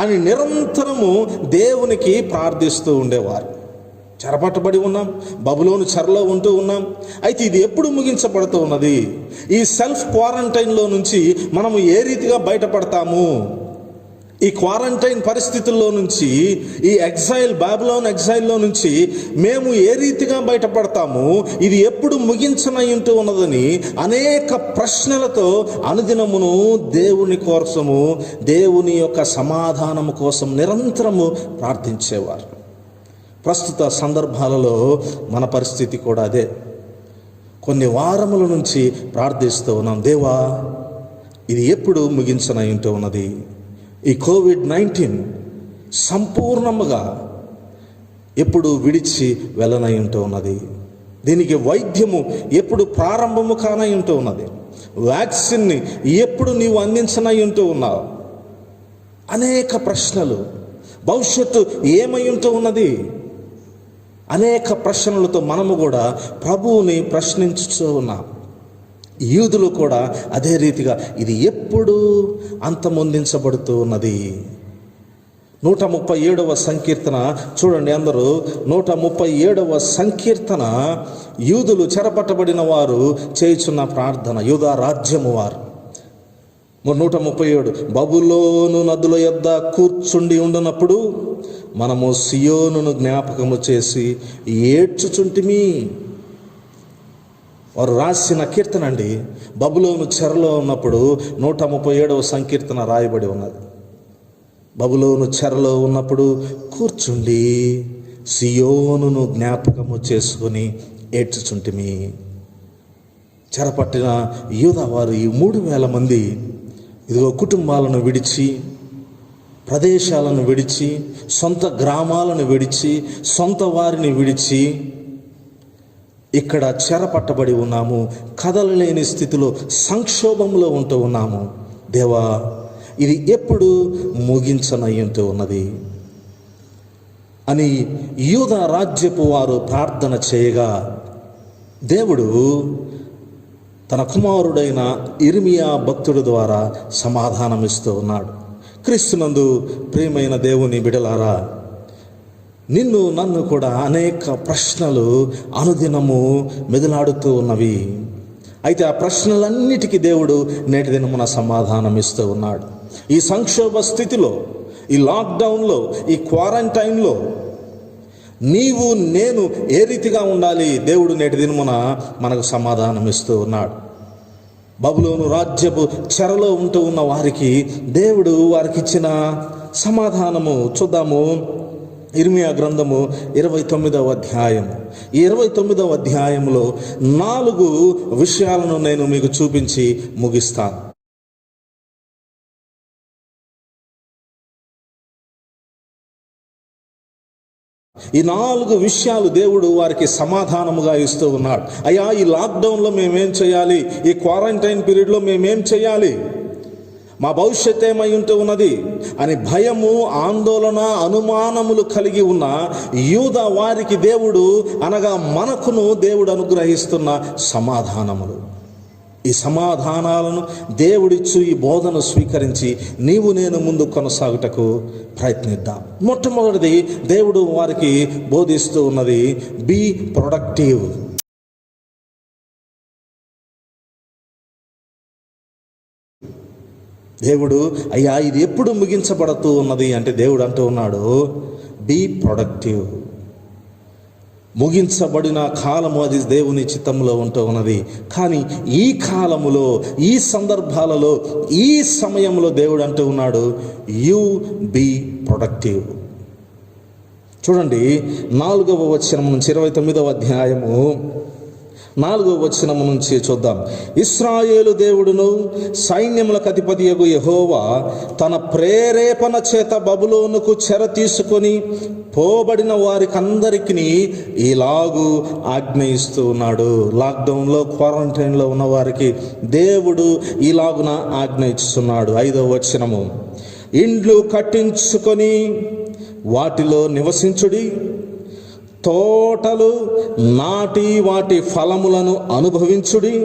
అని నిరంతరము దేవునికి ప్రార్థిస్తూ ఉండేవారు. చెరపట్టబడి ఉన్నాం, బబులోను చెరలో ఉంటూ ఉన్నాం. అయితే ఇది ఎప్పుడు ముగించబడుతూ ఉన్నది? ఈ సెల్ఫ్ క్వారంటైన్లో నుంచి మనము ఏ రీతిగా బయటపడతాము? ఈ క్వారంటైన్ పరిస్థితుల్లో నుంచి, ఈ బాబిలోన్ ఎగ్జైల్లో నుంచి మేము ఏ రీతిగా బయటపడతాము, ఇది ఎప్పుడు ముగించనయ్యుంటూ ఉన్నదని అనేక ప్రశ్నలతో అనుదినమును దేవుని కోసము, దేవుని యొక్క సమాధానము కోసం నిరంతరము ప్రార్థించేవారు. ప్రస్తుత సందర్భాలలో మన పరిస్థితి కూడా అదే. కొన్ని వారముల నుంచి ప్రార్థిస్తూ ఉన్నాం, దేవా ఇది ఎప్పుడు ముగించనయ్యుంటూ ఉన్నది? ఈ COVID-19 సంపూర్ణముగా ఎప్పుడు విడిచి వెళ్ళనై ఉంటూ ఉన్నది? దీనికి వైద్యము ఎప్పుడు ప్రారంభము కానై ఉంటూ ఉన్నది? వ్యాక్సిన్ని ఎప్పుడు నీవు అందించనై ఉంటూ ఉన్నావు? అనేక ప్రశ్నలు. భవిష్యత్తు ఏమై ఉంటూ ఉన్నది? అనేక ప్రశ్నలతో మనము కూడా ప్రభువుని ప్రశ్నించుతూ ఉన్నాం. యూదులు కూడా అదే రీతిగా ఇది ఎప్పుడు అంతమొందించబడుతూ ఉన్నది? 137వ సంకీర్తన చూడండి అందరూ. 137వ సంకీర్తన యూదులు చెరపట్టబడిన వారు చేయుచున్న ప్రార్థన, యూదా రాజ్యము వారు. 137 బబులోను నదుల యొద్ద కూర్చుండి ఉండునప్పుడు మనము సియోనును జ్ఞాపకము చేసి ఏడ్చుచుంటిమి. వారు రాసిన కీర్తన అండి. బబులోను చెరలో ఉన్నప్పుడు 137వ సంకీర్తన రాయబడి ఉన్నది. బబులోను చెరలో ఉన్నప్పుడు కూర్చుండి సియోనును జ్ఞాపకము చేసుకుని ఏడ్చుచుంటిమి. చెరపట్టిన యూదా వారు ఈ 3000 మంది ఇదిగో కుటుంబాలను విడిచి, ప్రదేశాలను విడిచి, సొంత గ్రామాలను విడిచి, సొంత వారిని విడిచి ఇక్కడ చెరపట్టబడి ఉన్నాము. కదలలేని స్థితిలో, సంక్షోభంలో ఉంటూ ఉన్నాము. దేవా ఇది ఎప్పుడు ముగించనయ్యుంటూ ఉన్నది అని యూదా రాజ్యపు వారు ప్రార్థన చేయగా దేవుడు తన కుమారుడైన ఇర్మియా భక్తుడి ద్వారా సమాధానమిస్తూ ఉన్నాడు. క్రీస్తునందు ప్రియమైన దేవుని బిడలారా, నిన్ను నన్ను కూడా అనేక ప్రశ్నలు అనుదినము మెదులాడుతూ ఉన్నవి. అయితే ఆ ప్రశ్నలన్నిటికీ దేవుడు నేటి దినమున సమాధానం ఇస్తూ ఉన్నాడు. ఈ సంక్షోభ స్థితిలో, ఈ లాక్డౌన్లో, ఈ క్వారంటైన్లో నీవు నేను ఏ రీతిగా ఉండాలి, దేవుడు నేటి దినమున మనకు సమాధానం ఇస్తూ ఉన్నాడు. బబులోను రాజ్యపు చెరలో ఉంటూ ఉన్న వారికి దేవుడు వారికి ఇచ్చిన సమాధానము చూద్దాము. ఇర్మియా గ్రంథము 29వ అధ్యాయము. ఈ 29వ అధ్యాయంలో 4 విషయాలను నేను మీకు చూపించి ముగిస్తాను. ఈ 4 విషయాలు దేవుడు వారికి సమాధానముగా ఇస్తూ ఉన్నాడు. అయ్యా, ఈ లాక్డౌన్లో మేమేం చేయాలి, ఈ క్వారంటైన్ పీరియడ్లో మేమేం చేయాలి, మా భవిష్యత్ ఏమై ఉంటూ ఉన్నది అని భయము, ఆందోళన, అనుమానములు కలిగి ఉన్న యూదా వారికి దేవుడు అనగా మనకును దేవుడు అనుగ్రహిస్తున్న సమాధానములు. ఈ సమాధానాలను దేవుడిచ్చు ఈ బోధను స్వీకరించి నీవు నేను ముందు కొనసాగుటకు ప్రయత్నిద్దాం. మొట్టమొదటిది దేవుడు వారికి బోధిస్తూ ఉన్నది బీ ప్రొడక్టివ్. దేవుడు అయ్యా ఇది ఎప్పుడు ముగించబడుతూ ఉన్నది అంటే దేవుడు అంటూ ఉన్నాడు బీ ప్రొడక్టివ్. ముగించబడిన కాలము అది దేవుని చిత్తంలో ఉంటూ ఉన్నది. కానీ ఈ కాలములో, ఈ సందర్భాలలో, ఈ సమయంలో దేవుడు అంటూ ఉన్నాడు యు బీ ప్రొడక్టివ్. చూడండి 4వ వచనం నుంచి 29వ అధ్యాయము 4వ వచనం నుంచి చూద్దాం. ఇశ్రాయేలు దేవుడును సైన్యములకు అధిపతియగు యెహోవా తన ప్రేరేపణ చేత బబులోనుకు చెర తీసుకొని పోబడిన వారికందరికీ ఇలాగూ ఆజ్ఞ ఇస్తూ ఉన్నాడు. లాక్డౌన్లో, క్వారంటైన్లో ఉన్న వారికి దేవుడు ఇలాగున ఆజ్ఞ ఇస్తున్నాడు. 5వ వచనము, ఇండ్లు కట్టించుకొని వాటిలో నివసించుడి, తోటలు నాటి వాటి ఫలములను అనుభవించుడి,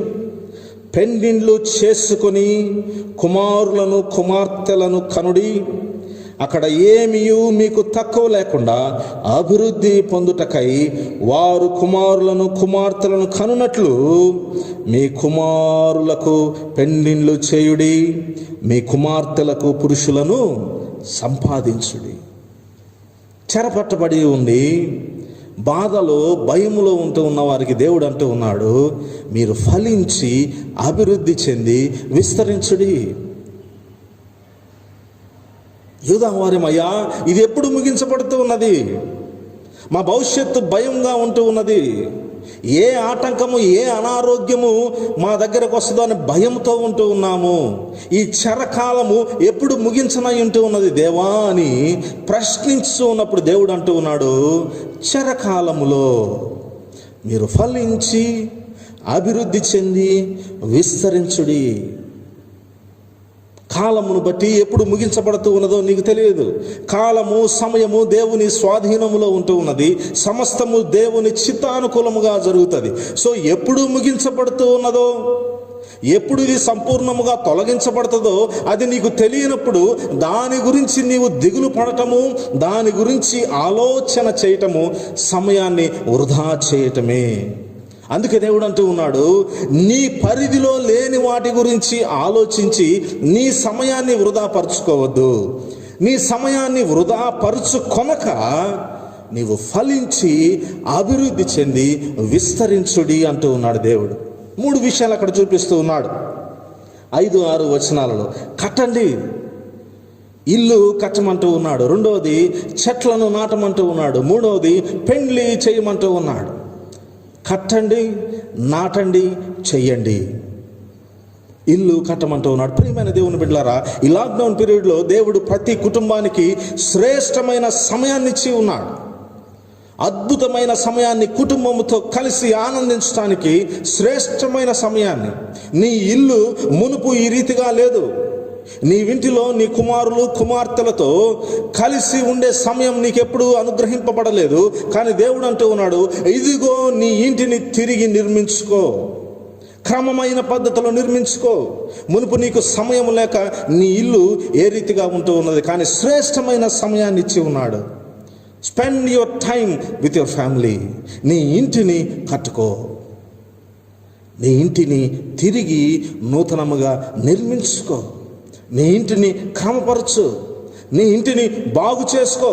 పెండిండ్లు చేసుకొని కుమారులను కుమార్తెలను కనుడి, అక్కడ ఏమీయూ మీకు తక్కువ లేకుండా అభివృద్ధి పొందుటకై వారు కుమారులను కుమార్తెలను కనునట్లు మీ కుమారులకు పెండిండ్లు చేయుడి, మీ కుమార్తెలకు పురుషులను సంపాదించుడి. చెరపట్టబడి ఉండి బాధలో, భయములో ఉంటూ ఉన్న వారికి దేవుడు అంటూ ఉన్నాడు మీరు ఫలించి అభివృద్ధి చెంది విస్తరించుడి. యూదా వారేమయ్యా ఇది ఎప్పుడు ముగించబడుతూ ఉన్నది, మా భవిష్యత్తు భయంగా ఉంటూ ఉన్నది, ఏ ఆటంకము, ఏ అనారోగ్యము మా దగ్గరకు వస్తుందో అని భయంతో ఉంటూ ఉన్నాము, ఈ చెరకాలము ఎప్పుడు ముగించనై ఉంటూ ఉన్నది దేవా అని ప్రశ్నిస్తూ ఉన్నప్పుడు దేవుడు అంటూ ఉన్నాడు చెరకాలములో మీరు ఫలించి అభివృద్ధి చెంది విస్తరించుడి. కాలమును బట్టి ఎప్పుడు ముగించబడుతూ ఉన్నదో నీకు తెలియదు. కాలము, సమయము దేవుని స్వాధీనములో ఉంటూ ఉన్నది. సమస్తము దేవుని చిత్తానుకూలముగా జరుగుతుంది. సో ఎప్పుడు ముగించబడుతూ ఉన్నదో, ఎప్పుడు ఇది సంపూర్ణముగా తొలగించబడుతుందో అది నీకు తెలియనప్పుడు దాని గురించి నీవు దిగులు పడటము, దాని గురించి ఆలోచన చేయటము సమయాన్ని వృధా చేయటమే. అందుకే దేవుడు అంటూ ఉన్నాడు నీ పరిధిలో లేని వాటి గురించి ఆలోచించి నీ సమయాన్ని వృధా పరుచుకోవద్దు. నీ సమయాన్ని వృధా పరుచుకొనక నీవు ఫలించి అభివృద్ధి చెంది విస్తరించుడి అంటూ ఉన్నాడు దేవుడు. 3 విషయాలు అక్కడ చూపిస్తూ ఉన్నాడు 5-6 వచనాలలో. కట్టండి, ఇల్లు కట్టమంటూ ఉన్నాడు. 2వది చెట్లను నాటమంటూ ఉన్నాడు. 3వది పెండ్లి చేయమంటూ ఉన్నాడు. కట్టండి, నాటండి, చెయ్యండి, ఇల్లు కట్టమంటూ ఉన్నాడు. ప్రియమైన దేవుని బిడ్డలారా, ఈ లాక్డౌన్ పీరియడ్లో దేవుడు ప్రతి కుటుంబానికి శ్రేష్టమైన సమయాన్ని ఇచ్చి ఉన్నాడు. అద్భుతమైన సమయాన్ని కుటుంబంతో కలిసి ఆనందించడానికి శ్రేష్టమైన సమయాన్ని. నీ ఇల్లు మునుపు ఈ రీతిగా లేదు. నీ ఇంటిలో నీ కుమారులు కుమార్తెలతో కలిసి ఉండే సమయం నీకెప్పుడు అనుగ్రహింపబడలేదు. కానీ దేవుడు అంటూ ఉన్నాడు ఇదిగో నీ ఇంటిని తిరిగి నిర్మించుకో, క్రమమైన పద్ధతిలో నిర్మించుకో. మునుపు నీకు సమయం లేక నీ ఇల్లు ఏ రీతిగా ఉంటూ ఉన్నది, కానీ శ్రేష్టమైన సమయాన్ని ఇచ్చి ఉన్నాడు. Spend your time with your family. నీ ఇంటిని కట్టుకో, నీ ఇంటిని తిరిగి నూతనముగా నిర్మించుకో, నీ ఇంటిని క్రమపరచు, నీ ఇంటిని బాగు చేసుకో.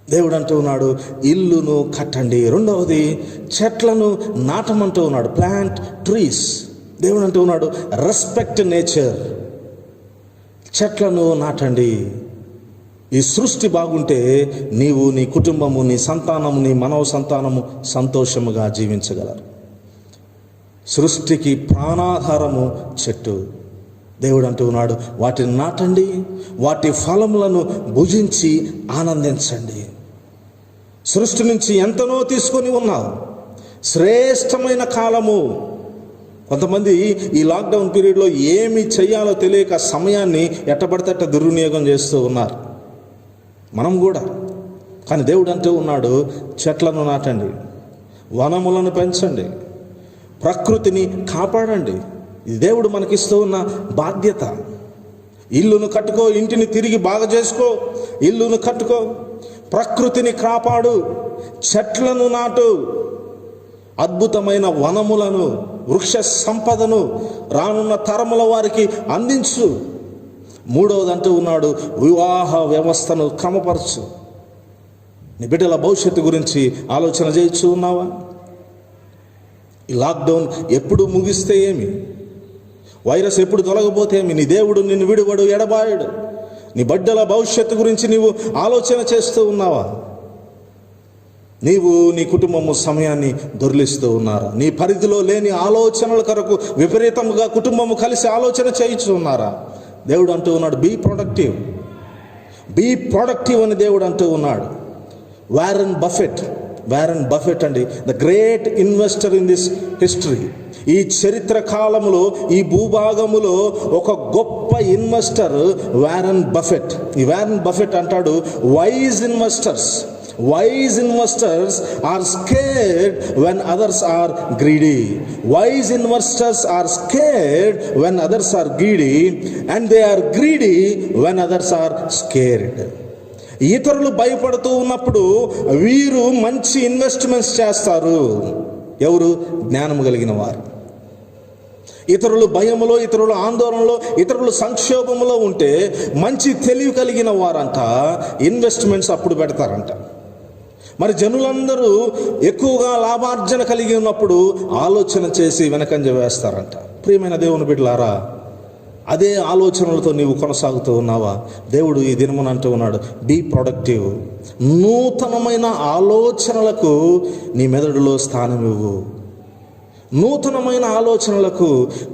దేవుడు అంటూ ఉన్నాడు ఇల్లును కట్టండి. రెండవది చెట్లను నాటమంటూ ఉన్నాడు, ప్లాంట్ ట్రీస్. దేవుడు అంటూ ఉన్నాడు రెస్పెక్ట్ నేచర్. చెట్లను నాటండి. ఈ సృష్టి బాగుంటే నీవు, నీ కుటుంబము, నీ సంతానము, నీ మనవ సంతానము సంతోషముగా జీవించగలరు. సృష్టికి ప్రాణాధారము చెట్టు. దేవుడు అంటూ ఉన్నాడు వాటిని నాటండి, వాటి ఫలములను భుజించి ఆనందించండి. సృష్టి నుంచి ఎంతనో తీసుకొని ఉన్నావు, శ్రేష్టమైన కాలము. కొంతమంది ఈ లాక్డౌన్ పీరియడ్లో ఏమి చేయాలో తెలియక సమయాన్ని ఎట్టబడితే దుర్వినియోగం చేస్తూ ఉన్నారు, మనం కూడా. కానీ దేవుడు అంటూ ఉన్నాడు చెట్లను నాటండి, వనములను పెంచండి, ప్రకృతిని కాపాడండి. ఇది దేవుడు మనకిస్తూ ఉన్న బాధ్యత. ఇల్లును కట్టుకో, ఇంటిని తిరిగి బాగా చేసుకో, ఇల్లును కట్టుకో, ప్రకృతిని కాపాడు, చెట్లను నాటు, అద్భుతమైన వనములను, వృక్ష సంపదను రానున్న తరముల వారికి అందించు. మూడవది అంటూ ఉన్నాడు వివాహ వ్యవస్థను క్రమపరచు. నీ బిడ్డల భవిష్యత్తు గురించి ఆలోచన చేయొచ్చు ఉన్నావా? ఈ లాక్డౌన్ ఎప్పుడు ముగిస్తే ఏమి, వైరస్ ఎప్పుడు తొలగబోతే ఏమి, నీ దేవుడు నిన్ను విడువడు, ఎడబాయడు. నీ బిడ్డల భవిష్యత్తు గురించి నీవు ఆలోచన చేస్తూ ఉన్నావా? నీవు, నీ కుటుంబము సమయాన్ని దొర్లిస్తూ ఉన్నారా? నీ పరిధిలో లేని ఆలోచనల కొరకు విపరీతముగా కుటుంబము కలిసి ఆలోచన చేయించు ఉన్నారా? దేవుడు అంటూ ఉన్నాడు బీ ప్రొడక్టివ్, బీ ప్రొడక్టివ్ అని దేవుడు అంటూ ఉన్నాడు. వారెన్ బఫెట్ అండి, the great investor in this history. ఈ చరిత్ర కాలములో, ఈ భూభాగములో ఒక గొప్ప ఇన్వెస్టర్ వారెన్ బఫెట్. ఈ వారెన్ బఫెట్ అంటాడు wise investors are scared when others are greedy. Wise investors are scared when others are greedy, and they are greedy when others are scared. ఇతరులు భయపడుతూ ఉన్నప్పుడు వీరు మంచి ఇన్వెస్ట్మెంట్స్ చేస్తారు. ఎవరు? జ్ఞానము కలిగిన వారు. ఇతరులు భయములో, ఇతరుల ఆందోళనలో, ఇతరులు సంక్షోభంలో ఉంటే మంచి తెలివి కలిగిన వారంట ఇన్వెస్ట్మెంట్స్ అప్పుడు పెడతారంట. మరి జనులందరూ ఎక్కువగా లాభార్జన కలిగి ఉన్నప్పుడు ఆలోచన చేసి వెనకంజ వేస్తారంట. ప్రియమైన దేవుని బిడ్డలారా, అదే ఆలోచనలతో నీవు కొనసాగుతూ ఉన్నావా? దేవుడు ఈ దినమున అంటూ ఉన్నాడు బీ ప్రొడక్టివ్. నూతనమైన ఆలోచనలకు నీ మెదడులో స్థానం ఇవ్వు. నూతనమైన ఆలోచనలకు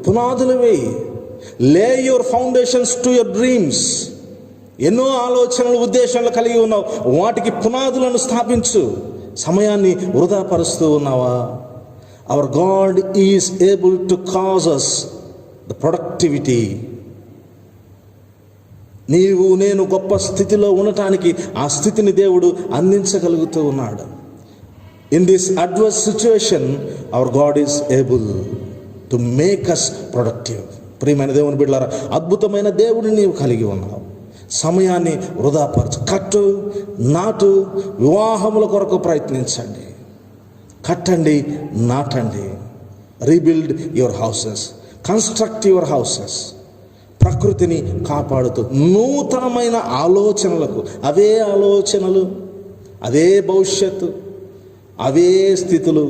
పునాదులు వేయి. లే your foundations to your dreams. ఎన్నో ఆలోచనలు, ఉద్దేశాలు కలిగి ఉన్నావు, వాటికి పునాదులను స్థాపించు. సమయాన్ని వృధా పరుస్తూ ఉన్నావా? Hour God is able to cause us the productivity. నీవు, నేను గొప్ప స్థితిలో ఉండటానికి ఆ స్థితిని దేవుడు అందించగలుగుతూ ఉన్నాడు. In this adverse situation hour God is able to make us productive. ప్రియమైన దేవుని బిడ్డలారా, అద్భుతమైన దేవుడిని నీవు కలిగి ఉన్నావు. సమయాన్ని వృధాపరచు. కట్టు, నాటు, వివాహముల కొరకు ప్రయత్నించండి. కట్టండి, నాటండి. Rebuild your houses, construct your houses. ప్రకృతిని కాపాడుతూ నూతనమైన ఆలోచనలకు, అవే ఆలోచనలు, అదే భవిష్యత్తు, అవే స్థితులు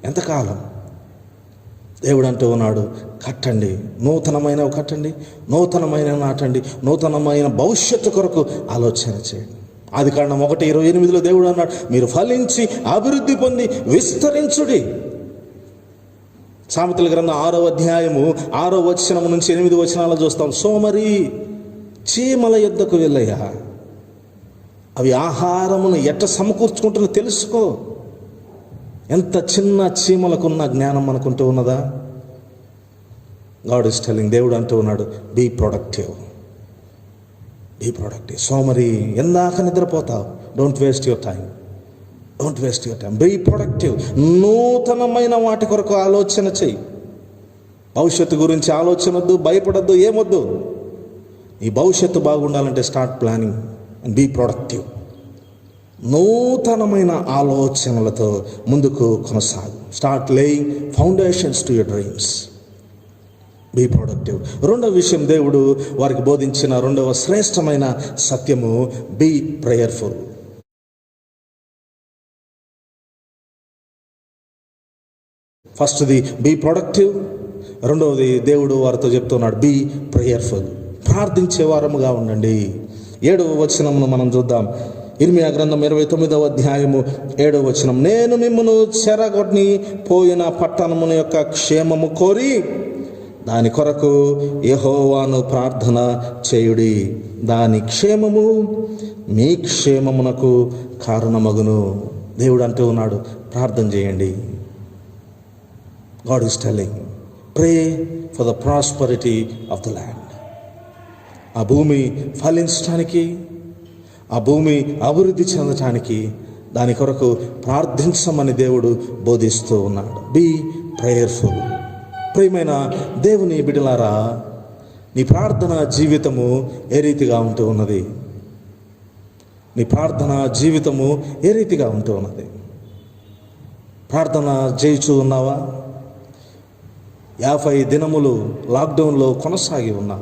ఎంతకాలం? దేవుడు అంటూ ఉన్నాడు కట్టండి, నూతనమైనవి కట్టండి, నూతనమైన నాటండి, నూతనమైన భవిష్యత్తు కొరకు ఆలోచన చేయండి. ఆదికాండం 1:28 దేవుడు అన్నాడు మీరు ఫలించి అభివృద్ధి పొంది విస్తరించుడి. సామెతల గ్రంథం 6వ అధ్యాయము 6వ వచనం నుంచి 8 వచనాలు చూస్తాం. సోమరి చీమల యొద్దకు వెళ్ళయ్యా, అవి ఆహారమును ఎట్ట సమకూర్చుకుంటున్నా తెలుసుకో. ఎంత చిన్న చీమలకున్న జ్ఞానం మనకుంటూ ఉన్నదా? గాడ్ ఈస్ టెల్లింగ్, దేవుడు అంటూ ఉన్నాడు బీ ప్రొడక్టివ్, బీ ప్రొడక్టివ్. సోమరి ఎందాక నిద్రపోతావు? Don't waste your time, don't waste your time. Be productive. నూతనమైన వాటి కొరకు ఆలోచన చెయ్యి. భవిష్యత్తు గురించి ఆలోచన వద్దు, భయపడద్దు, ఏమొద్దు. ఈ భవిష్యత్తు బాగుండాలంటే start planning and be productive. నూతనమైన ఆలోచనలతో ముందుకు కొనసాగు. Start laying foundations to your dreams. Be productive. రెండవ విషయం, దేవుడు వారికి బోధించిన రెండవ శ్రేష్టమైన సత్యము, బీ ప్రేయర్ఫుల్. ఫస్ట్ది బీ ప్రొడక్టివ్, రెండవది దేవుడు వారితో చెప్తున్నాడు బీ ప్రేయర్ఫుల్. ప్రార్థించే వారముగా ఉండండి. 7వ వచనమును మనం చూద్దాం. ఇర్మియా గ్రంథం 29వ అధ్యాయము 7వ వచనం. నేను మిమ్మును చెరగొట్టి పోయిన పట్టణమున యొక్క క్షేమము కోరి దాని కొరకు యెహోవాను ప్రార్థన చేయుడి. దాని క్షేమము మీ క్షేమమునకు కారణమగును. దేవుడు అంటూ ఉన్నాడు, ప్రార్థన చేయండి. God is telling, pray for the prosperity of the land. ఆ భూమి ఫలించడానికి, ఆ భూమి అభివృద్ధి చెందటానికి దాని కొరకు ప్రార్థించమని దేవుడు బోధిస్తూ ఉన్నాడు. Be prayerful. ప్రియమైన దేవుని బిడ్డలారా, నీ ప్రార్థన జీవితము ఏ రీతిగా ఉంటూ ఉన్నది? నీ ప్రార్థన జీవితము ఏ రీతిగా ఉంటూ ఉన్నది? ప్రార్థన చేయుచూ ఉన్నావా? 50 దినములు లాక్డౌన్లో కొనసాగి ఉన్నా.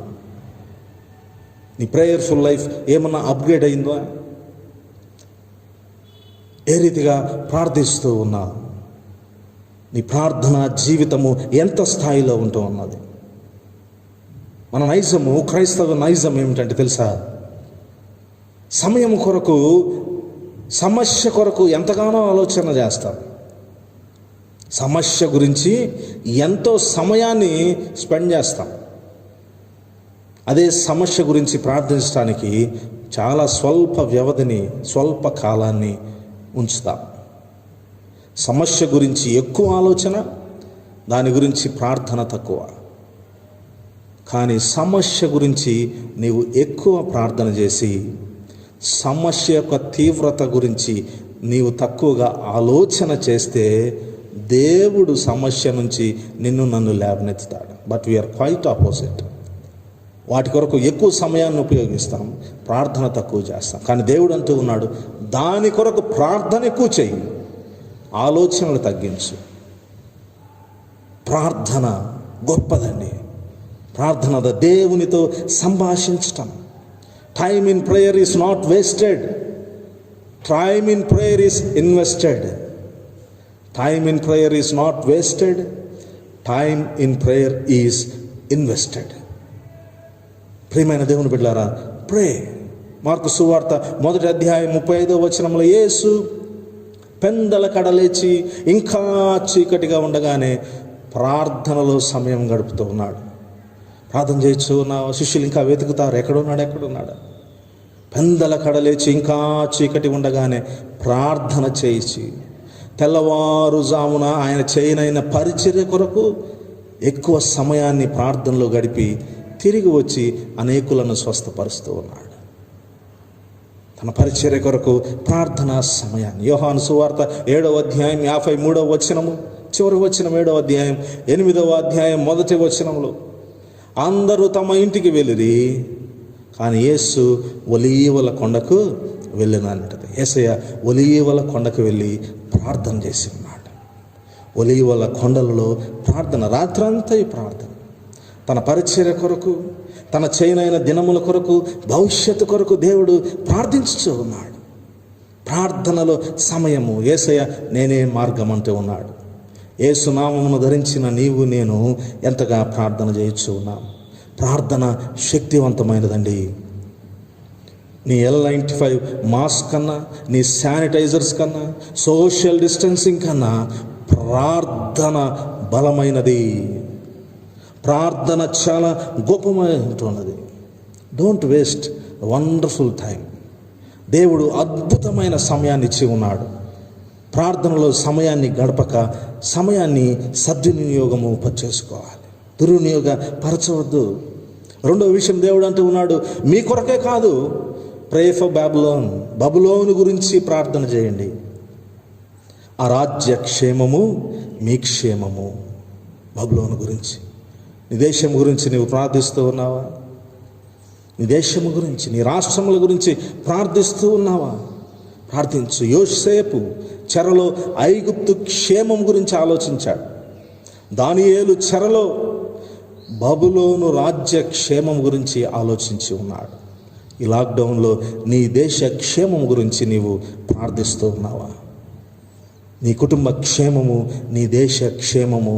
నీ ప్రేయర్ఫుల్ లైఫ్ ఏమన్నా అప్గ్రేడ్ అయిందా? ఏ రీతిగా ప్రార్థిస్తూ ఉన్నా? నీ ప్రార్థన జీవితము ఎంత స్థాయిలో ఉంటూ ఉన్నది? మన నైజము, క్రైస్తవ నైజం ఏమిటంటే తెలుసా? సమయం కొరకు, సమస్య కొరకు ఎంతగానో ఆలోచన చేస్తాం. సమస్య గురించి ఎంతో సమయాన్ని స్పెండ్ చేస్తాం. అదే సమస్య గురించి ప్రార్థించడానికి చాలా స్వల్ప వ్యవధిని, స్వల్ప కాలాన్ని ఉంచుతాం. సమస్య గురించి ఎక్కువ ఆలోచన, దాని గురించి ప్రార్థన తక్కువ. కానీ సమస్య గురించి నీవు ఎక్కువ ప్రార్థన చేసి సమస్య యొక్క తీవ్రత గురించి నీవు తక్కువగా ఆలోచన చేస్తే దేవుడు సమస్య నుంచి నిన్ను నన్ను లేవనెత్తుతాడు. But we are quite opposite. వాటి కొరకు ఎక్కువ సమయాన్ని ఉపయోగిస్తాం, ప్రార్థన తక్కువ చేస్తాం. కానీ దేవుడు అంటూ ఉన్నాడు, దాని కొరకు ప్రార్థన ఎక్కువ చెయ్యి, ఆలోచనలు తగ్గించు. ప్రార్థన గొప్పదండి. ప్రార్థన దేవునితో సంభాషించటం. Time in prayer is not wasted. Time in prayer is invested. Time in prayer is not wasted. Time in prayer is invested. ప్రియమైన దేవుని బిడ్డలారా, ప్రే. మార్కు సువార్త 1వ అధ్యాయం 35వ వచనంలో యేసు పెందల కడలేచి ఇంకా చీకటిగా ఉండగానే ప్రార్థనలో సమయం గడుపుతూ ఉన్నాడు. ప్రార్థన చేయొచ్చు. నా శిష్యులు ఇంకా వెతుకుతారు, ఎక్కడున్నాడు. పెందల కడలేచి ఇంకా చీకటి ఉండగానే ప్రార్థన చేయించి తెల్లవారుజామున ఆయన చేయనైన పరిచర్య కొరకు ఎక్కువ సమయాన్ని ప్రార్థనలో గడిపి తిరిగి వచ్చి అనేకులను స్వస్థపరుస్తూ ఉన్నాడు. తన పరిచర్య కొరకు ప్రార్థనా సమయాన్ని. యోహాను సువార్త 7వ అధ్యాయం 53వ వచనము, చివరి వచనం 7వ అధ్యాయం 8వ అధ్యాయం 1వ వచనంలో, అందరూ తమ ఇంటికి వెళ్ళిరి, కానీ యేసు ఒలీవల కొండకు వెళ్ళినది. యేసయ్య ఒలీవల కొండకు వెళ్ళి ప్రార్థన చేసి ఉన్నాడు. ఒలీవల కొండలలో ప్రార్థన, రాత్రంతా ప్రార్థన. తన పరిచర్య కొరకు, తన చేయనైన దినముల కొరకు, భవిష్యత్తు కొరకు దేవుడు ప్రార్థించుతూ ఉన్నాడు. ప్రార్థనలో సమయము. యేసయ్య నేనే మార్గం అంటూ ఉన్నాడు. యేసు నామమును ధరించిన నీవు నేను ఎంతగా ప్రార్థన చేయొచ్చు ఉన్నాం. ప్రార్థన శక్తివంతమైనదండి. నీ N95 మాస్క్ కన్నా, నీ శానిటైజర్స్ కన్నా, సోషల్ డిస్టెన్సింగ్ కన్నా ప్రార్థన బలమైనది. ప్రార్థన చాలా గొప్పమైనది. Don't waste wonderful time. దేవుడు అద్భుతమైన సమయాన్ని ఇచ్చి ఉన్నాడు. ప్రార్థనలో సమయాన్ని గడపక సమయాన్ని సద్వినియోగము చేసుకోవాలి, దుర్వినియోగ పరచవద్దు. రెండవ విషయం దేవుడు అంటూ ఉన్నాడు, మీ కొరకే కాదు, ప్రే ఫర్ బాబులోన్. బబులోను గురించి ప్రార్థన చేయండి. ఆ రాజ్య క్షేమము మీ క్షేమము. బబులోను గురించి, నీ దేశం గురించి నీవు ప్రార్థిస్తూ ఉన్నావా? నీ దేశము గురించి, నీ రాష్ట్రముల గురించి ప్రార్థిస్తూ ఉన్నావా? ప్రార్థించు. యోసేపు చెరలో ఐగుప్తు క్షేమం గురించి ఆలోచించాడు. దానియేలు చెరలో బబులోను రాజ్య క్షేమం గురించి ఆలోచించి ఉన్నాడు. ఈ లాక్డౌన్లో నీ దేశ క్షేమం గురించి నీవు ప్రార్థిస్తూ ఉన్నావా? నీ కుటుంబ క్షేమము, నీ దేశ క్షేమము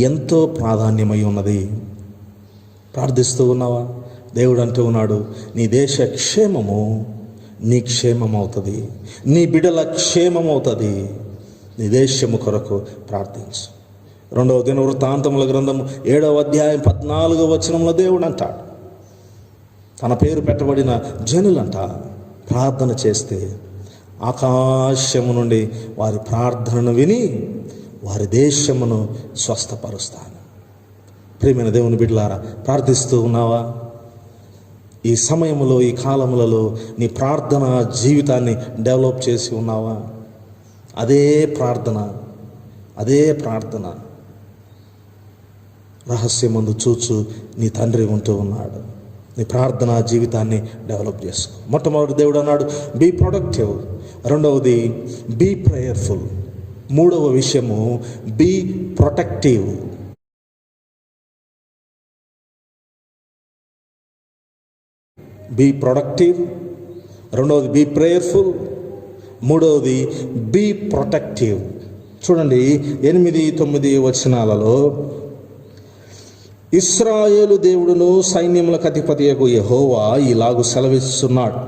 ఎంతో ప్రాధాన్యమై ఉన్నది. ప్రార్థిస్తూ ఉన్నావా? దేవుడు అంటూ ఉన్నాడు, నీ దేశ క్షేమము నీ క్షేమం అవుతుంది, నీ బిడ్డల క్షేమం అవుతుంది. నీ దేశము కొరకు ప్రార్థించు. 2వ దినవృత్తాంతముల గ్రంథము 7వ అధ్యాయం 14వ వచనంలో దేవుడు అంటాడు, తన పేరు పెట్టబడిన జనులంట ప్రార్థన చేస్తే ఆకాశము నుండి వారి ప్రార్థనను విని వారి దేశమును స్వస్థపరుస్తాను. ప్రియమైన దేవుని బిడ్డలారా, ప్రార్థిస్తూ ఉన్నావా? ఈ సమయంలో, ఈ కాలములలో నీ ప్రార్థన జీవితాన్ని డెవలప్ చేసి ఉన్నావా? అదే ప్రార్థన రహస్యమందు చూచు నీ తండ్రి ఉంటూ ఉన్నాడు. నీ ప్రార్థనా జీవితాన్ని డెవలప్ చేసుకో. మొట్టమొదటి దేవుడు అన్నాడు బీ ప్రొడక్టివ్, 2వది బీ ప్రేయర్ఫుల్, 3వ విషయము బీ ప్రొటెక్టివ్. బీ ప్రొడక్టివ్, 2వది బీ ప్రేయర్ఫుల్, 3వది బీ ప్రొటెక్టివ్. చూడండి 8-9 వచనాలలో, ఇశ్రాయేలు దేవుడును సైన్యములకు అధిపతియగు యెహోవా ఇలాగు సెలవిస్తున్నాడు,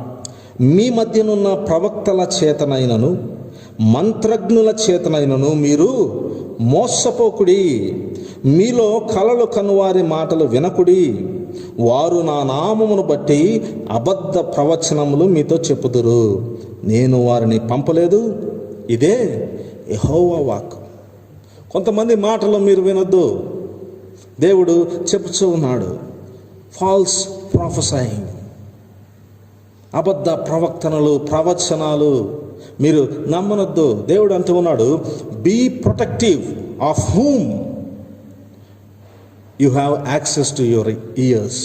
మీ మధ్యనున్న ప్రవక్తల చేతనైనను మంత్రజ్ఞుల చేతనైనను మీరు మోసపోకుడి, మీలో కలలు కనువారి మాటలు వినకుడి, వారు నా నామమును బట్టి అబద్ధ ప్రవచనములు మీతో చెప్పుదురు, నేను వారిని పంపలేదు, ఇదే యెహోవా వాక్కు. కొంతమంది మాటలు మీరు వినొద్దు, దేవుడు చెప్పుచూ ఉన్నాడు. ఫాల్స్ ప్రొఫెసయింగ్, అబద్ధ ప్రవచనాలు మీరు నమ్మనొద్దు. దేవుడు అంటూ ఉన్నాడు, be protective of whom you have access to your ears.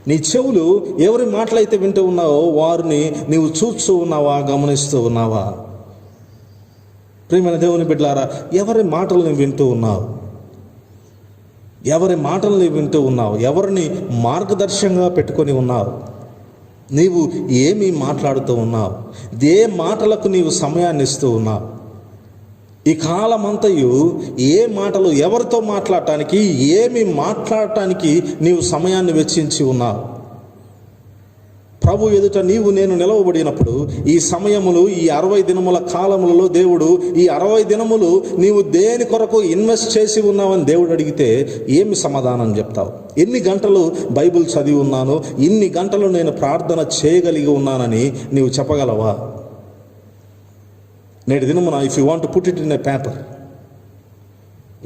నీ చెవులు ఎవరి మాటలైతే వింటూ ఉన్నావో వారిని నీవు చూస్తూ ఉన్నావా, గమనిస్తూ ఉన్నావా? ప్రియమైన దేవుని బిడ్డలారా, ఎవరి మాటలు నువ్వు వింటూ ఉన్నావు? ఎవరి మాటలు వింటూ ఉన్నావు? ఎవరిని మార్గదర్శకంగా పెట్టుకొని ఉన్నావు? నీవు ఏమి మాట్లాడుతూ ఉన్నావు? ఏ మాటలకు నీవు సమయాన్ని ఇస్తూ ఉన్నావు? ఈ కాలమంతయు ఏ మాటలు, ఎవరితో మాట్లాడటానికి, ఏమి మాట్లాడటానికి నీవు సమయాన్ని వెచ్చించి ఉన్నావు? ప్రభు ఎదుట నీవు నేను నిలవబడినప్పుడు ఈ సమయములు, ఈ 60 దినముల కాలములలో దేవుడు ఈ 60 దినములు నీవు దేని కొరకు ఇన్వెస్ట్ చేసి ఉన్నావని దేవుడు అడిగితే ఏమి సమాధానం చెప్తావు? ఎన్ని గంటలు బైబిల్ చదివి ఉన్నాను, ఇన్ని గంటలు నేను ప్రార్థన చేయగలిగి ఉన్నానని నీవు చెప్పగలవా? నేటి దినమున if you want to put it in a paper,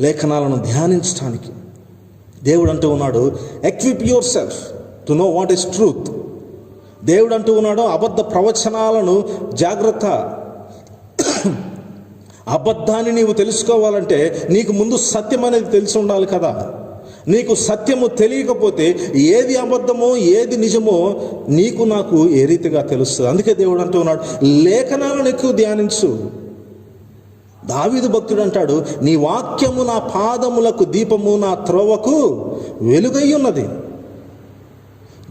లేఖనాలను ధ్యానించడానికి దేవుడు అంటూ ఉన్నాడు, equip your self to know what is truth. దేవుడు అంటూ ఉన్నాడు, అబద్ధ ప్రవచనాలను జాగ్రత్త. అబద్ధాన్ని నీవు తెలుసుకోవాలంటే నీకు ముందు సత్యం అనేది తెలిసి ఉండాలి కదా. నీకు సత్యము తెలియకపోతే ఏది అబద్ధమో ఏది నిజమో నీకు నాకు ఏ రీతిగా తెలుస్తుంది? అందుకే దేవుడు అంటూ ఉన్నాడు, లేఖనాలను ఎక్కువ ధ్యానించు. దావీదు భక్తుడు అంటాడు, నీ వాక్యము నా పాదములకు దీపము, నా త్రోవకు వెలుగై ఉన్నది,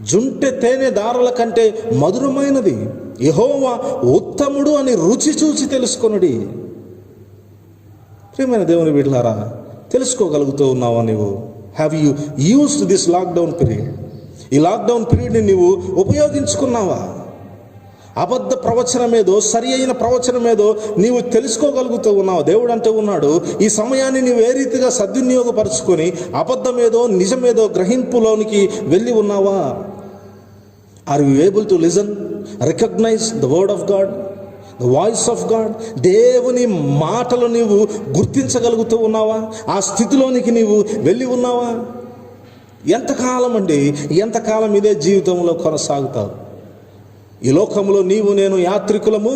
జుంటె తేనె దారుల కంటే మధురమైనది, యెహోవా ఉత్తముడు అని రుచి చూచి తెలుసుకొనుడి. ప్రియమైన దేవుని బిడ్డలారా, తెలుసుకోగలుగుతూ ఉన్నావా నీవు? Have you used this lockdown period? ఈ లాక్డౌన్ పీరియడ్ని నీవు ఉపయోగించుకున్నావా? అబద్ధ ప్రవచనమేదో, సరి అయిన ప్రవచనమేదో నీవు తెలుసుకోగలుగుతూ ఉన్నావు. దేవుడు అంటూ ఉన్నాడు, ఈ సమయాన్ని నీవు ఏ రీతిగా సద్వినియోగపరుచుకొని అబద్ధమేదో నిజమేదో గ్రహింపులోనికి వెళ్ళి ఉన్నావా? Are you able to listen, recognise the word of God, the voice of God? దేవుని మాటలు నీవు గుర్తించగలుగుతూ ఉన్నావా? ఆ స్థితిలోనికి నీవు వెళ్ళి ఉన్నావా? ఎంతకాలం ఇదే జీవితంలో కొనసాగుతావు? ఈ లోకంలో నీవు నేను యాత్రికులము,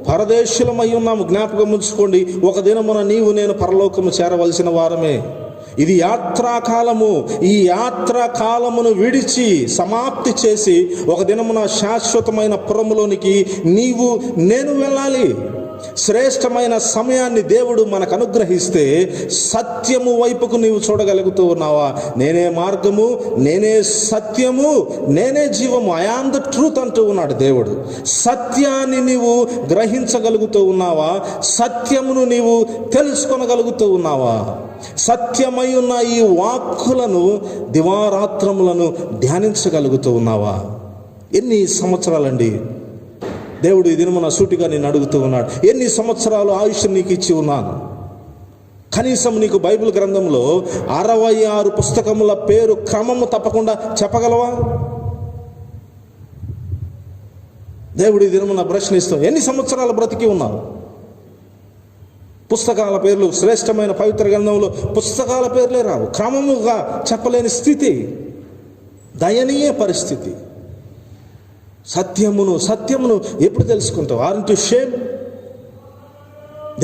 పరదేశులమై ఉన్నాము. జ్ఞాపకం ఉంచుకోండి, ఒక దినమున నీవు నేను పరలోకము చేరవలసిన వారమే. ఇది యాత్రాకాలము. ఈ యాత్రాకాలమును విడిచి సమాప్తి చేసి ఒక దినమున శాశ్వతమైన పురములోనికి నీవు నేను వెళ్ళాలి. శ్రేష్టమైన సమయాన్ని దేవుడు మనకు అనుగ్రహిస్తే సత్యము వైపుకు నీవు చూడగలుగుతూ ఉన్నావా? నేనే మార్గము, నేనే సత్యము, నేనే జీవము, ఐ యామ్ ద ట్రూత్ అంటూ ఉన్నాడు దేవుడు. సత్యాన్ని నీవు గ్రహించగలుగుతూ ఉన్నావా? సత్యమును నీవు తెలుసుకొనగలుగుతూ ఉన్నావా? సత్యమై ఉన్న ఈ వాక్కులను దివారాత్రములను ధ్యానించగలుగుతూ ఉన్నావా? ఎన్ని సంవత్సరాలండి దేవుడు ఈ దినమున సూటిగా నేను అడుగుతూ ఉన్నాడు. ఎన్ని సంవత్సరాలు ఆయుష్ నీకు ఇచ్చి ఉన్నాను? కనీసం నీకు బైబిల్ గ్రంథంలో 66 పుస్తకముల పేరు క్రమము తప్పకుండా చెప్పగలవా? దేవుడు ఈ దినమున ప్రశ్నిస్తాం, ఎన్ని సంవత్సరాలు బ్రతికి ఉన్నావు? పుస్తకాల పేర్లు, శ్రేష్టమైన పవిత్ర గ్రంథంలో పుస్తకాల పేర్లే రావు, క్రమముగా చెప్పలేని స్థితి, దయనీయ పరిస్థితి. సత్యమును ఎప్పుడు తెలుసుకుంటావు? Aren't you shame?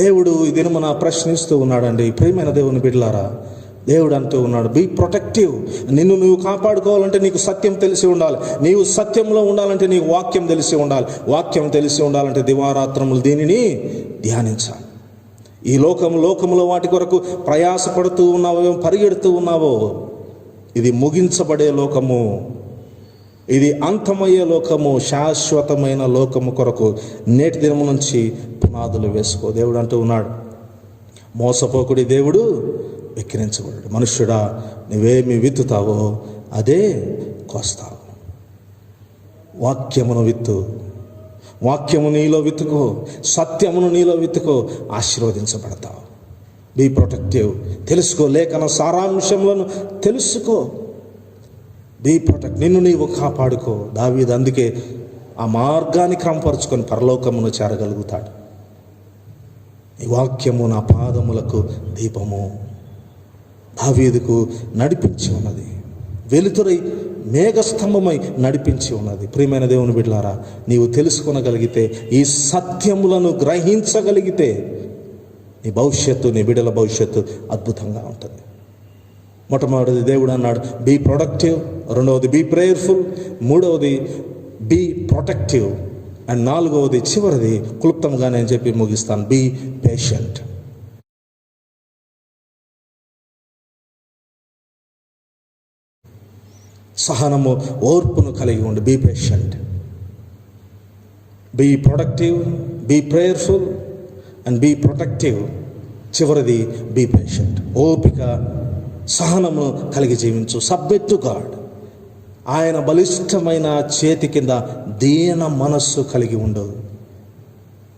దేవుడు ఈ దినమున ప్రశ్నిస్తూ ఉన్నాడండి. ప్రియమైన దేవుని బిడ్డలారా, దేవుడు అంటూ ఉన్నాడు, బీ ప్రొటెక్టివ్. నిన్ను నువ్వు కాపాడుకోవాలంటే నీకు సత్యం తెలిసి ఉండాలి. నీవు సత్యంలో ఉండాలంటే నీకు వాక్యం తెలిసి ఉండాలి. వాక్యం తెలిసి ఉండాలంటే దివారాత్రములు దీనిని ధ్యానించాలి. ఈ లోకములో వాటి కొరకు ప్రయాసపడుతూ ఉన్నావో, పరిగెడుతూ ఉన్నావో, ఇది ముగించబడే లోకము, ఇది అంతమయ్యే లోకము, శాశ్వతమైన లోకము కొరకు నేటి దినము నుంచి పునాదులు వేసుకో. దేవుడు అంటూ ఉన్నాడు, మోసపోకుడి దేవుడు వెక్కిరించబడు. మనుష్యుడా, నువ్వేమి విత్తుతావో అదే కోస్తావు. వాక్యమును విత్తు, వాక్యము నీలో విత్తుకో, సత్యమును నీలో విత్తుకో, ఆశీర్వదించబడతావు. Be protective. తెలుసుకో, లేఖన సారాంశములను తెలుసుకో. Be protect. నిన్ను నీవు కాపాడుకో. దావీదు అందుకే ఆ మార్గాన్ని క్రమపరుచుకొని పరలోకమును చేరగలుగుతాడు. ఈ వాక్యము నా పాదములకు దీపము. దావీదుకు నడిపించి ఉన్నది, వెలుతురై మేఘస్తంభమై నడిపించి ఉన్నది. ప్రియమైన దేవుని బిడ్డలారా, నీవు తెలుసుకొనగలిగితే, ఈ సత్యములను గ్రహించగలిగితే నీ భవిష్యత్తు, నీ బిడ్డల భవిష్యత్తు అద్భుతంగా ఉంటుంది. మొట్టమొదటిది దేవుడు అన్నాడు బీ ప్రొడక్టివ్, రెండవది బీ ప్రేయర్ఫుల్, మూడవది బీ ప్రొటెక్టివ్, అండ్ నాలుగవది చివరిది క్లుప్తంగా నేను చెప్పి ముగిస్తాను, బీ పేషెంట్. సహనము, ఓర్పును కలిగి ఉండి be patient. Be productive, be prayerful and be protective. చివరిది బీ పేషెంట్. ఓపిక, సహనము కలిగి జీవించు. Submit to God. ఆయన బలిష్టమైన చేతి కింద దీన మనస్సు కలిగి ఉండు.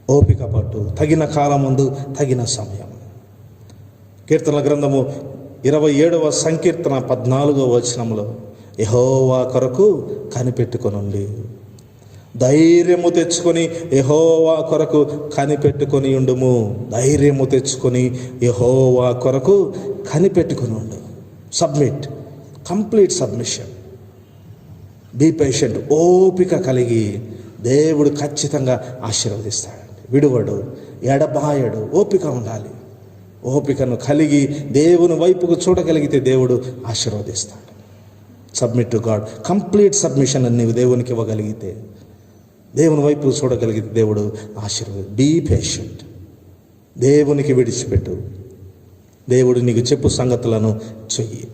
ఓపిక పట్టు. తగిన కాలమందు తగిన సమయం. కీర్తనల గ్రంథము 27వ సంకీర్తన 14వ వచనంలో, యెహోవా కొరకు కనిపెట్టుకొనుండి. ధైర్యము తెచ్చుకొని యెహోవా కొరకు కనిపెట్టుకొని ఉండుము. ధైర్యము తెచ్చుకొని యెహోవా కొరకు కనిపెట్టుకొని ఉండు. Submit, complete submission. Be patient. ఓపిక కలిగి దేవుడు ఖచ్చితంగా ఆశీర్వదిస్తాడండి. విడువడు, ఎడబాయడు. ఓపిక ఉండాలి. ఓపికను కలిగి దేవుని వైపుకు చూడగలిగితే దేవుడు ఆశీర్వదిస్తాడు. Submit to God. Complete submission అని నీవు దేవునికి ఇవ్వగలిగితే, దేవుని వైపు చూడగలిగితే దేవుడు ఆశీర్వాదం. Be patient. దేవునికి విడిచిపెట్టు. దేవుడు నీకు చెప్పు సంగతులను చెయ్యి.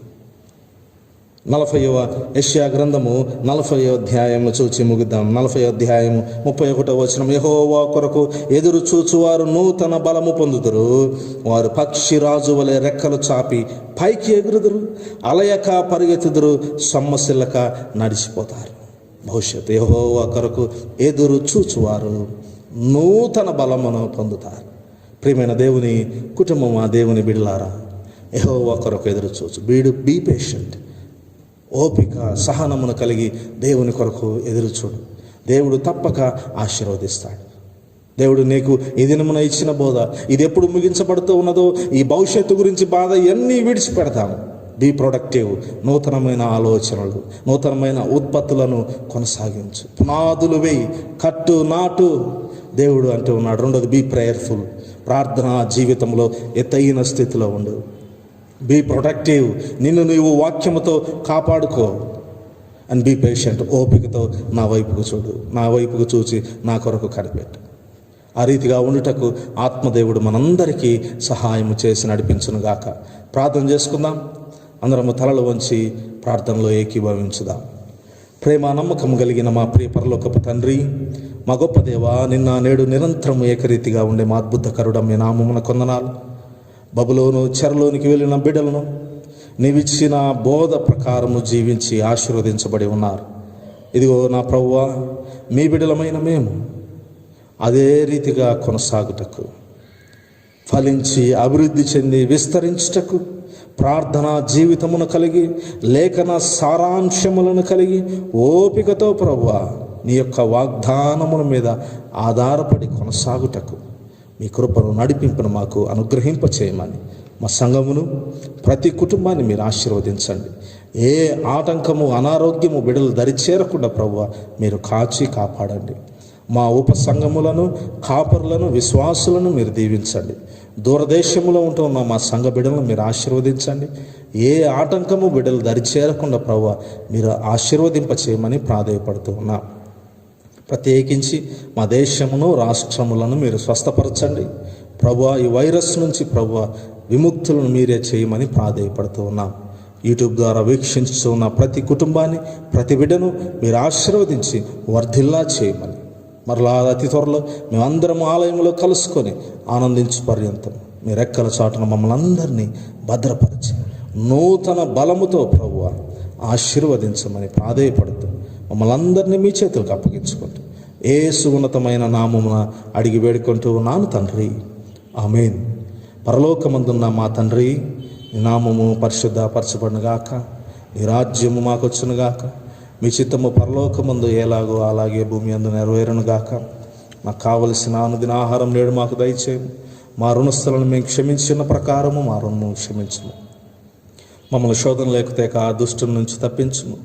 40వ యెషయా గ్రంథము 40వ అధ్యాయము చూచి ముగిద్దాం. 40వ అధ్యాయము 31వ వచనం, యెహోవా కొరకు ఎదురు చూచువారు నూతన బలము పొందుదురు. వారు పక్షిరాజు వలె రెక్కలు చాపి పైకి ఎగురుదురు. అలయక పరిగెత్తుదురు, సొమ్మసిల్లక నడిచిపోతారు. భవిష్యత్తు. యెహోవా కొరకు ఎదురు చూచువారు నూతన బలమును పొందుతారు. ప్రియమైన దేవుని కుటుంబమా, దేవుని బిడ్డలారా, యెహోవా కొరకు ఎదురు చూచు. Be patient. ఓపిక, సహనమును కలిగి దేవుని కొరకు ఎదురు చూడు. దేవుడు తప్పక ఆశీర్వదిస్తాడు. దేవుడు నీకు ఈ దినమున ఇచ్చిన బోధ, ఇది ఎప్పుడు ముగించబడుతూ ఉన్నదో, ఈ భవిష్యత్తు గురించి బాధ ఎన్ని విడిచిపెడతాము. Be productive. నూతనమైన ఆలోచనలు, నూతనమైన ఉత్పత్తులను కొనసాగించు. పునాదులు వేయి, కట్టు, నాటు. దేవుడు అంటూ ఉన్నాడు. రెండోది బీ ప్రేయర్ఫుల్. ప్రార్థనా జీవితంలో ఎత్తైన స్థితిలో ఉండు. Be protective. నిన్ను నీవు వాక్యముతో కాపాడుకో. And be patient. ఓపికతో నా వైపుకు చూడు, నా వైపుకు చూచి నా కొరకు కనిపెట్టు. ఆ రీతిగా ఉండుటకు ఆత్మదేవుడు మనందరికీ సహాయం చేసి నడిపించునుగాక. ప్రార్థన చేసుకుందాం. అందరము తలలు వంచి ప్రార్థనలో ఏకీభవించుదాం. ప్రేమ నమ్మకం కలిగిన మా ప్రియ పరలోకపు తండ్రి, మా గొప్ప దేవా, నిన్న నేడు నిరంతరం ఏకరీతిగా ఉండే మా అద్భుతకరుడ మీ నామమున కొందనాలు. బబులోను చెరలోనికి వెళ్ళిన బిడ్డలను నీవిచ్చిన బోధ ప్రకారము జీవించి ఆశీర్వదించబడి ఉన్నారు. ఇదిగో నా ప్రభువా, మీ బిడ్డలమైన మేము అదే రీతిగా కొనసాగుటకు, ఫలించి అభివృద్ధి చెంది విస్తరించుటకు, ప్రార్థనా జీవితమును కలిగి లేఖన సారాంశములను కలిగి ఓపికతో ప్రభువా నీ యొక్క వాగ్దానముల మీద ఆధారపడి కొనసాగుటకు మీ కృపను నడిపింపును మాకు అనుగ్రహింపచేయమని, మా సంఘమును ప్రతి కుటుంబాన్ని మీరు ఆశీర్వదించండి. ఏ ఆటంకము అనారోగ్యము బిడ్డలు దరిచేరకుండా ప్రభువా మీరు కాచి కాపాడండి. మా ఉపసంఘములను, కాపరులను, విశ్వాసులను మీరు దీవించండి. దూరదేశంలో ఉంటున్న మా సంఘ బిడ్డలను మీరు ఆశీర్వదించండి. ఏ ఆటంకము బిడ్డలు దరిచేరకుండా ప్రభువా మీరు ఆశీర్వదింపచేయమని ప్రాధేయపడుతూ ఉన్నాం. ప్రత్యేకించి మా దేశమును, రాష్ట్రములను మీరు స్వస్థపరచండి ప్రభువా. ఈ వైరస్ నుంచి ప్రభువా విముక్తులను మీరే చేయమని ప్రాధేయపడుతూ ఉన్నాం. యూట్యూబ్ ద్వారా వీక్షించుతున్న ప్రతి కుటుంబాన్ని, ప్రతి బిడ్డను మీరు ఆశీర్వదించి వర్ధిల్లా చేయమని, మరలా అతి త్వరలో మేమందరం ఆలయంలో కలుసుకొని ఆనందించు పర్యంతం మీ రెక్కల చాటున మమ్మల్ని అందరినీ భద్రపరిచి నూతన బలముతో ప్రభువా ఆశీర్వదించమని ప్రాధేయపడుతూ మమ్మల్ని అందరినీ మీ చేతులకు అప్పగించుకుంటూ యేసు ఉన్నతమైన నామమున అడిగి వేడుకుంటూ ఉన్నాను తండ్రి, ఆమేన్. పరలోకమందున్న మా తండ్రి, నీ నామము పరిశుద్ధపరచబడునుగాక, నీ రాజ్యము మాకొచ్చునుగాక, మీ చిత్తము పరలోకమందు ఎలాగో అలాగే భూమి అందు నెరవేరునుగాక. మాకు కావలసిన అనుదిన ఆహారం నేడు మాకు దయచేయము. మా రుణస్థులను మేము క్షమించిన ప్రకారము మా రుణము క్షమించుము. మమ్మల్ని శోధన లేకపోతే ఆ దుష్టుల నుంచి తప్పించుము.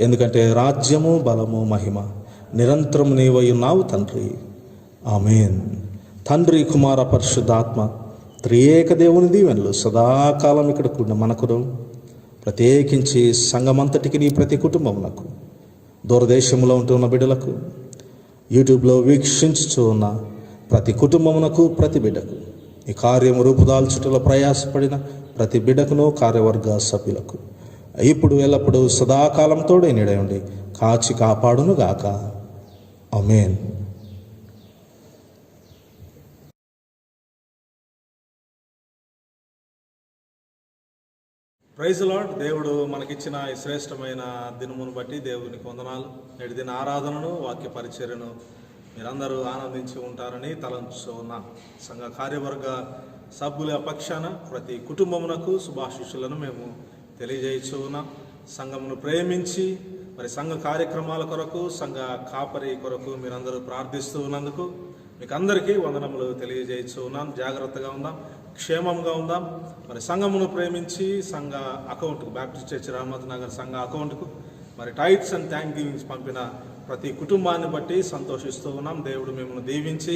ఎందుకంటే రాజ్యము, బలము, మహిమ నిరంతరం నీవై ఉన్నావు తండ్రి, ఆమేన్. తండ్రి, కుమార, పరిశుద్ధాత్మ త్రియేక దేవుని దీవెనలు సదాకాలం ఇక్కడ కూడిన మనకును, ప్రత్యేకించి సంఘమంతటికి నీ ప్రతి కుటుంబమునకు, దూరదేశంలో ఉంటున్న బిడ్డలకు, యూట్యూబ్లో వీక్షించుచూ ఉన్న ప్రతి కుటుంబమునకు, ప్రతి బిడ్డకు, ఈ కార్యము రూపుదాల్చుటలో ప్రయాసపడిన ప్రతి బిడ్డకును, కార్యవర్గ సభ్యులకు ఇప్పుడు ఎల్లప్పుడూ సదాకాలం తోడే నీడయుండి కాచి కాపాడును గాక, ఆమేన్. Praise lord. దేవుడు మనకిచ్చిన ఈ శ్రేష్టమైన దినమును బట్టి దేవునికి వందనాలు. నేటి దిన ఆరాధనను, వాక్య పరిచర్యను మీరందరూ ఆనందించి ఉంటారని తలంచు ఉన్నాను. సంఘ కార్యవర్గ సభ్యుల పక్షాన ప్రతి కుటుంబమునకు శుభాశీస్సులను మేము తెలియజేయచ్చు ఉన్నాం. సంఘమును ప్రేమించి మరి సంఘ కార్యక్రమాల కొరకు, సంఘ కాపరి కొరకు మీరందరూ ప్రార్థిస్తూ ఉన్నందుకు మీకు అందరికీ వందనములు తెలియజేయచ్చు ఉన్నాం. జాగ్రత్తగా ఉందాం, క్షేమంగా ఉందాం. మరి సంఘమును ప్రేమించి సంఘ అకౌంట్కు, బ్యాప్టిస్ట్ చర్చ్ రహమత్ నగర్ సంఘ అకౌంట్కు మరి టైట్స్ అండ్ థ్యాంక్ గివింగ్స్ పంపిన ప్రతి కుటుంబాన్ని బట్టి సంతోషిస్తూ ఉన్నాం. దేవుడు మిమ్మల్ని దీవించి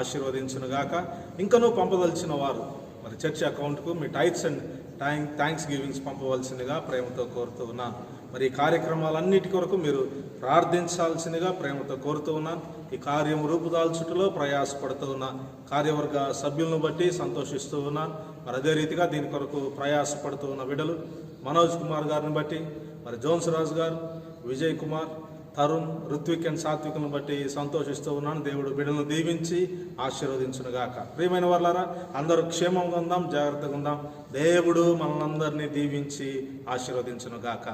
ఆశీర్వదించునుగాక. ఇంకనూ పంపదలిచిన వారు మరి చర్చ్ అకౌంట్కు మీ టైట్స్ అండ్ థ్యాంక్స్ గివింగ్స్ పంపవలసిందిగా ప్రేమతో కోరుతూ ఉన్నాను. మరి ఈ కార్యక్రమాలన్నిటి కొరకు మీరు ప్రార్థించాల్సిందిగా ప్రేమతో కోరుతూ ఉన్నాను. ఈ కార్యం రూపుదాల్చుటలో ప్రయాసపడుతూ ఉన్న కార్యవర్గ సభ్యులను బట్టి సంతోషిస్తూ ఉన్నాను. మరి అదే రీతిగా దీని కొరకు ప్రయాసపడుతూ ఉన్న బిడ్డలు మనోజ్ కుమార్ గారిని బట్టి, మరి జోన్స్ రాజు గారు, విజయ్ కుమార్, తరుణ్, ఋత్విక్ అండ్ సాత్వికను బట్టి సంతోషిస్తూ ఉన్నాను. దేవుడు బిడ్డలను దీవించి ఆశీర్వదించునుగాక. ప్రియమైన వాళ్ళారా, అందరూ క్షేమంగా ఉందాం, జాగ్రత్తగా ఉందాం. దేవుడు మనందరినీ దీవించి ఆశీర్వదించునుగాక.